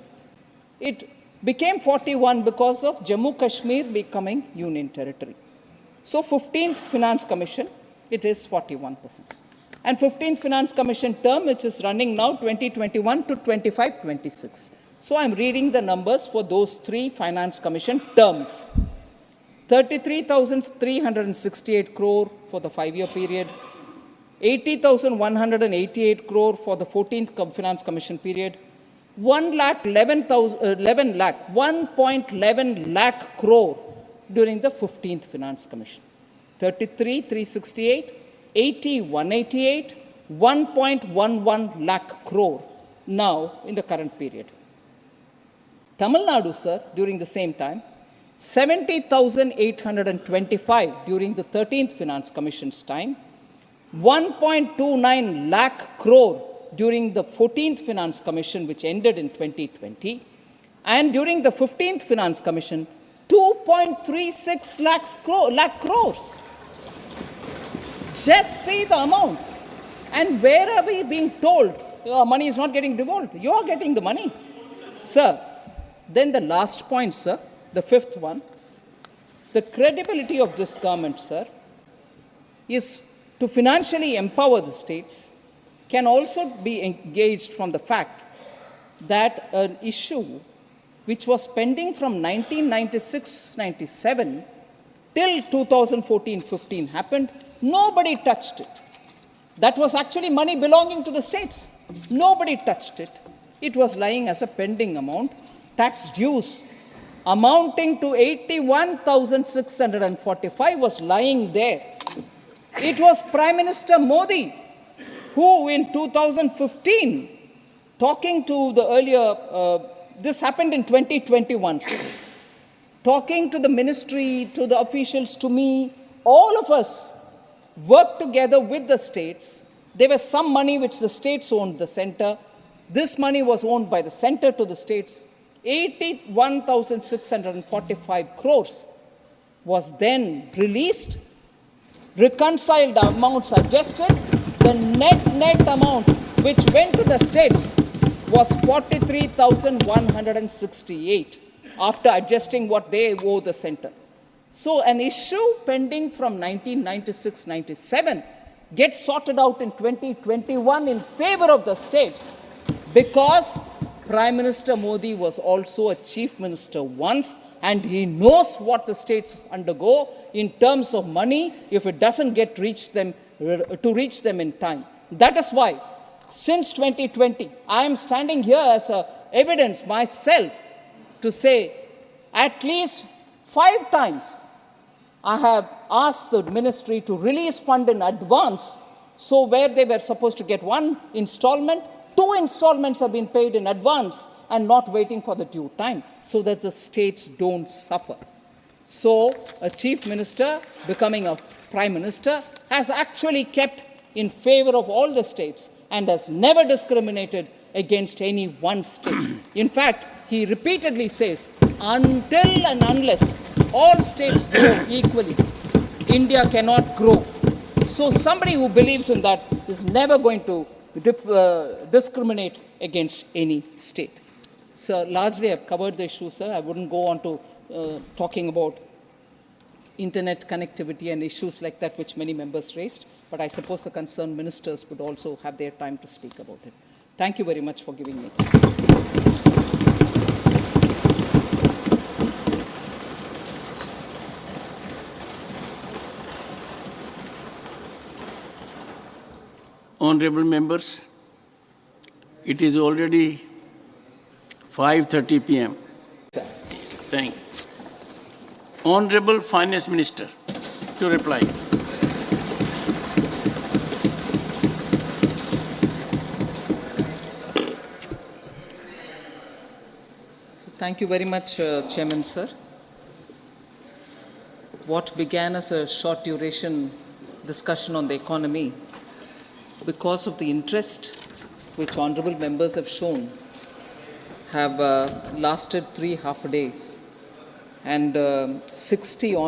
it became 41 because of Jammu Kashmir becoming union territory. So 15th Finance Commission, it is 41%. And 15th Finance Commission term, which is running now 2021 to 25-26. So I'm reading the numbers for those three Finance Commission terms. 33,368 crore for the 5-year period, 80,188 crore for the 14th Finance Commission period, 1.11 lakh crore during the 15th Finance Commission. 33,368, 80,188, 1.11 lakh crore now in the current period. Tamil Nadu, sir, during the same time, 70,825 during the 13th Finance Commission's time, 1.29 lakh crore during the 14th Finance Commission, which ended in 2020, and during the 15th Finance Commission, 2.36 lakh crores. Just see the amount. And where are we being told your money is not getting devolved? You are getting the money. Sir, then the last point, sir, the fifth one, the credibility of this government, sir, is to financially empower the states can also be engaged from the fact that an issue which was pending from 1996-97 till 2014-15 happened, nobody touched it. That was actually money belonging to the states. Nobody touched it. It was lying as a pending amount, tax dues amounting to 81,645 was lying there. It was Prime Minister Modi who in 2015, talking to the earlier, this happened in 2021, talking to the ministry, to the officials, to me, all of us worked together with the states. There was some money which the states owned the center. This money was owned by the center to the states. 81,645 crores was then released, reconciled amounts adjusted. The net amount which went to the states was 43,168 after adjusting what they owe the center. So an issue pending from 1996-97 gets sorted out in 2021 in favor of the states because Prime Minister Modi was also a chief minister once, and he knows what the states undergo in terms of money if it doesn't get reach them in time. That is why, since 2020, I am standing here as evidence myself to say at least 5 times I have asked the ministry to release fund in advance So where they were supposed to get one installment, 2 installments have been paid in advance and not waiting for the due time, so that the states don't suffer. So a chief minister becoming a prime minister has actually kept in favor of all the states and has never discriminated against any one state. In fact, he repeatedly says, until and unless all states grow equally, India cannot grow. So somebody who believes in that is never going to discriminate against any state. So largely I've covered the issue, sir. I wouldn't go on to talking about internet connectivity and issues like that which many members raised, but I suppose the concerned ministers would also have their time to speak about it. Thank you very much for giving me. Honorable members, it is already 5:30 p.m. Thank you. Honorable Finance Minister to reply. So thank you very much, Chairman, sir. What began as a short duration discussion on the economy, because of the interest which honorable members have shown, have lasted 3 half days, and 60 on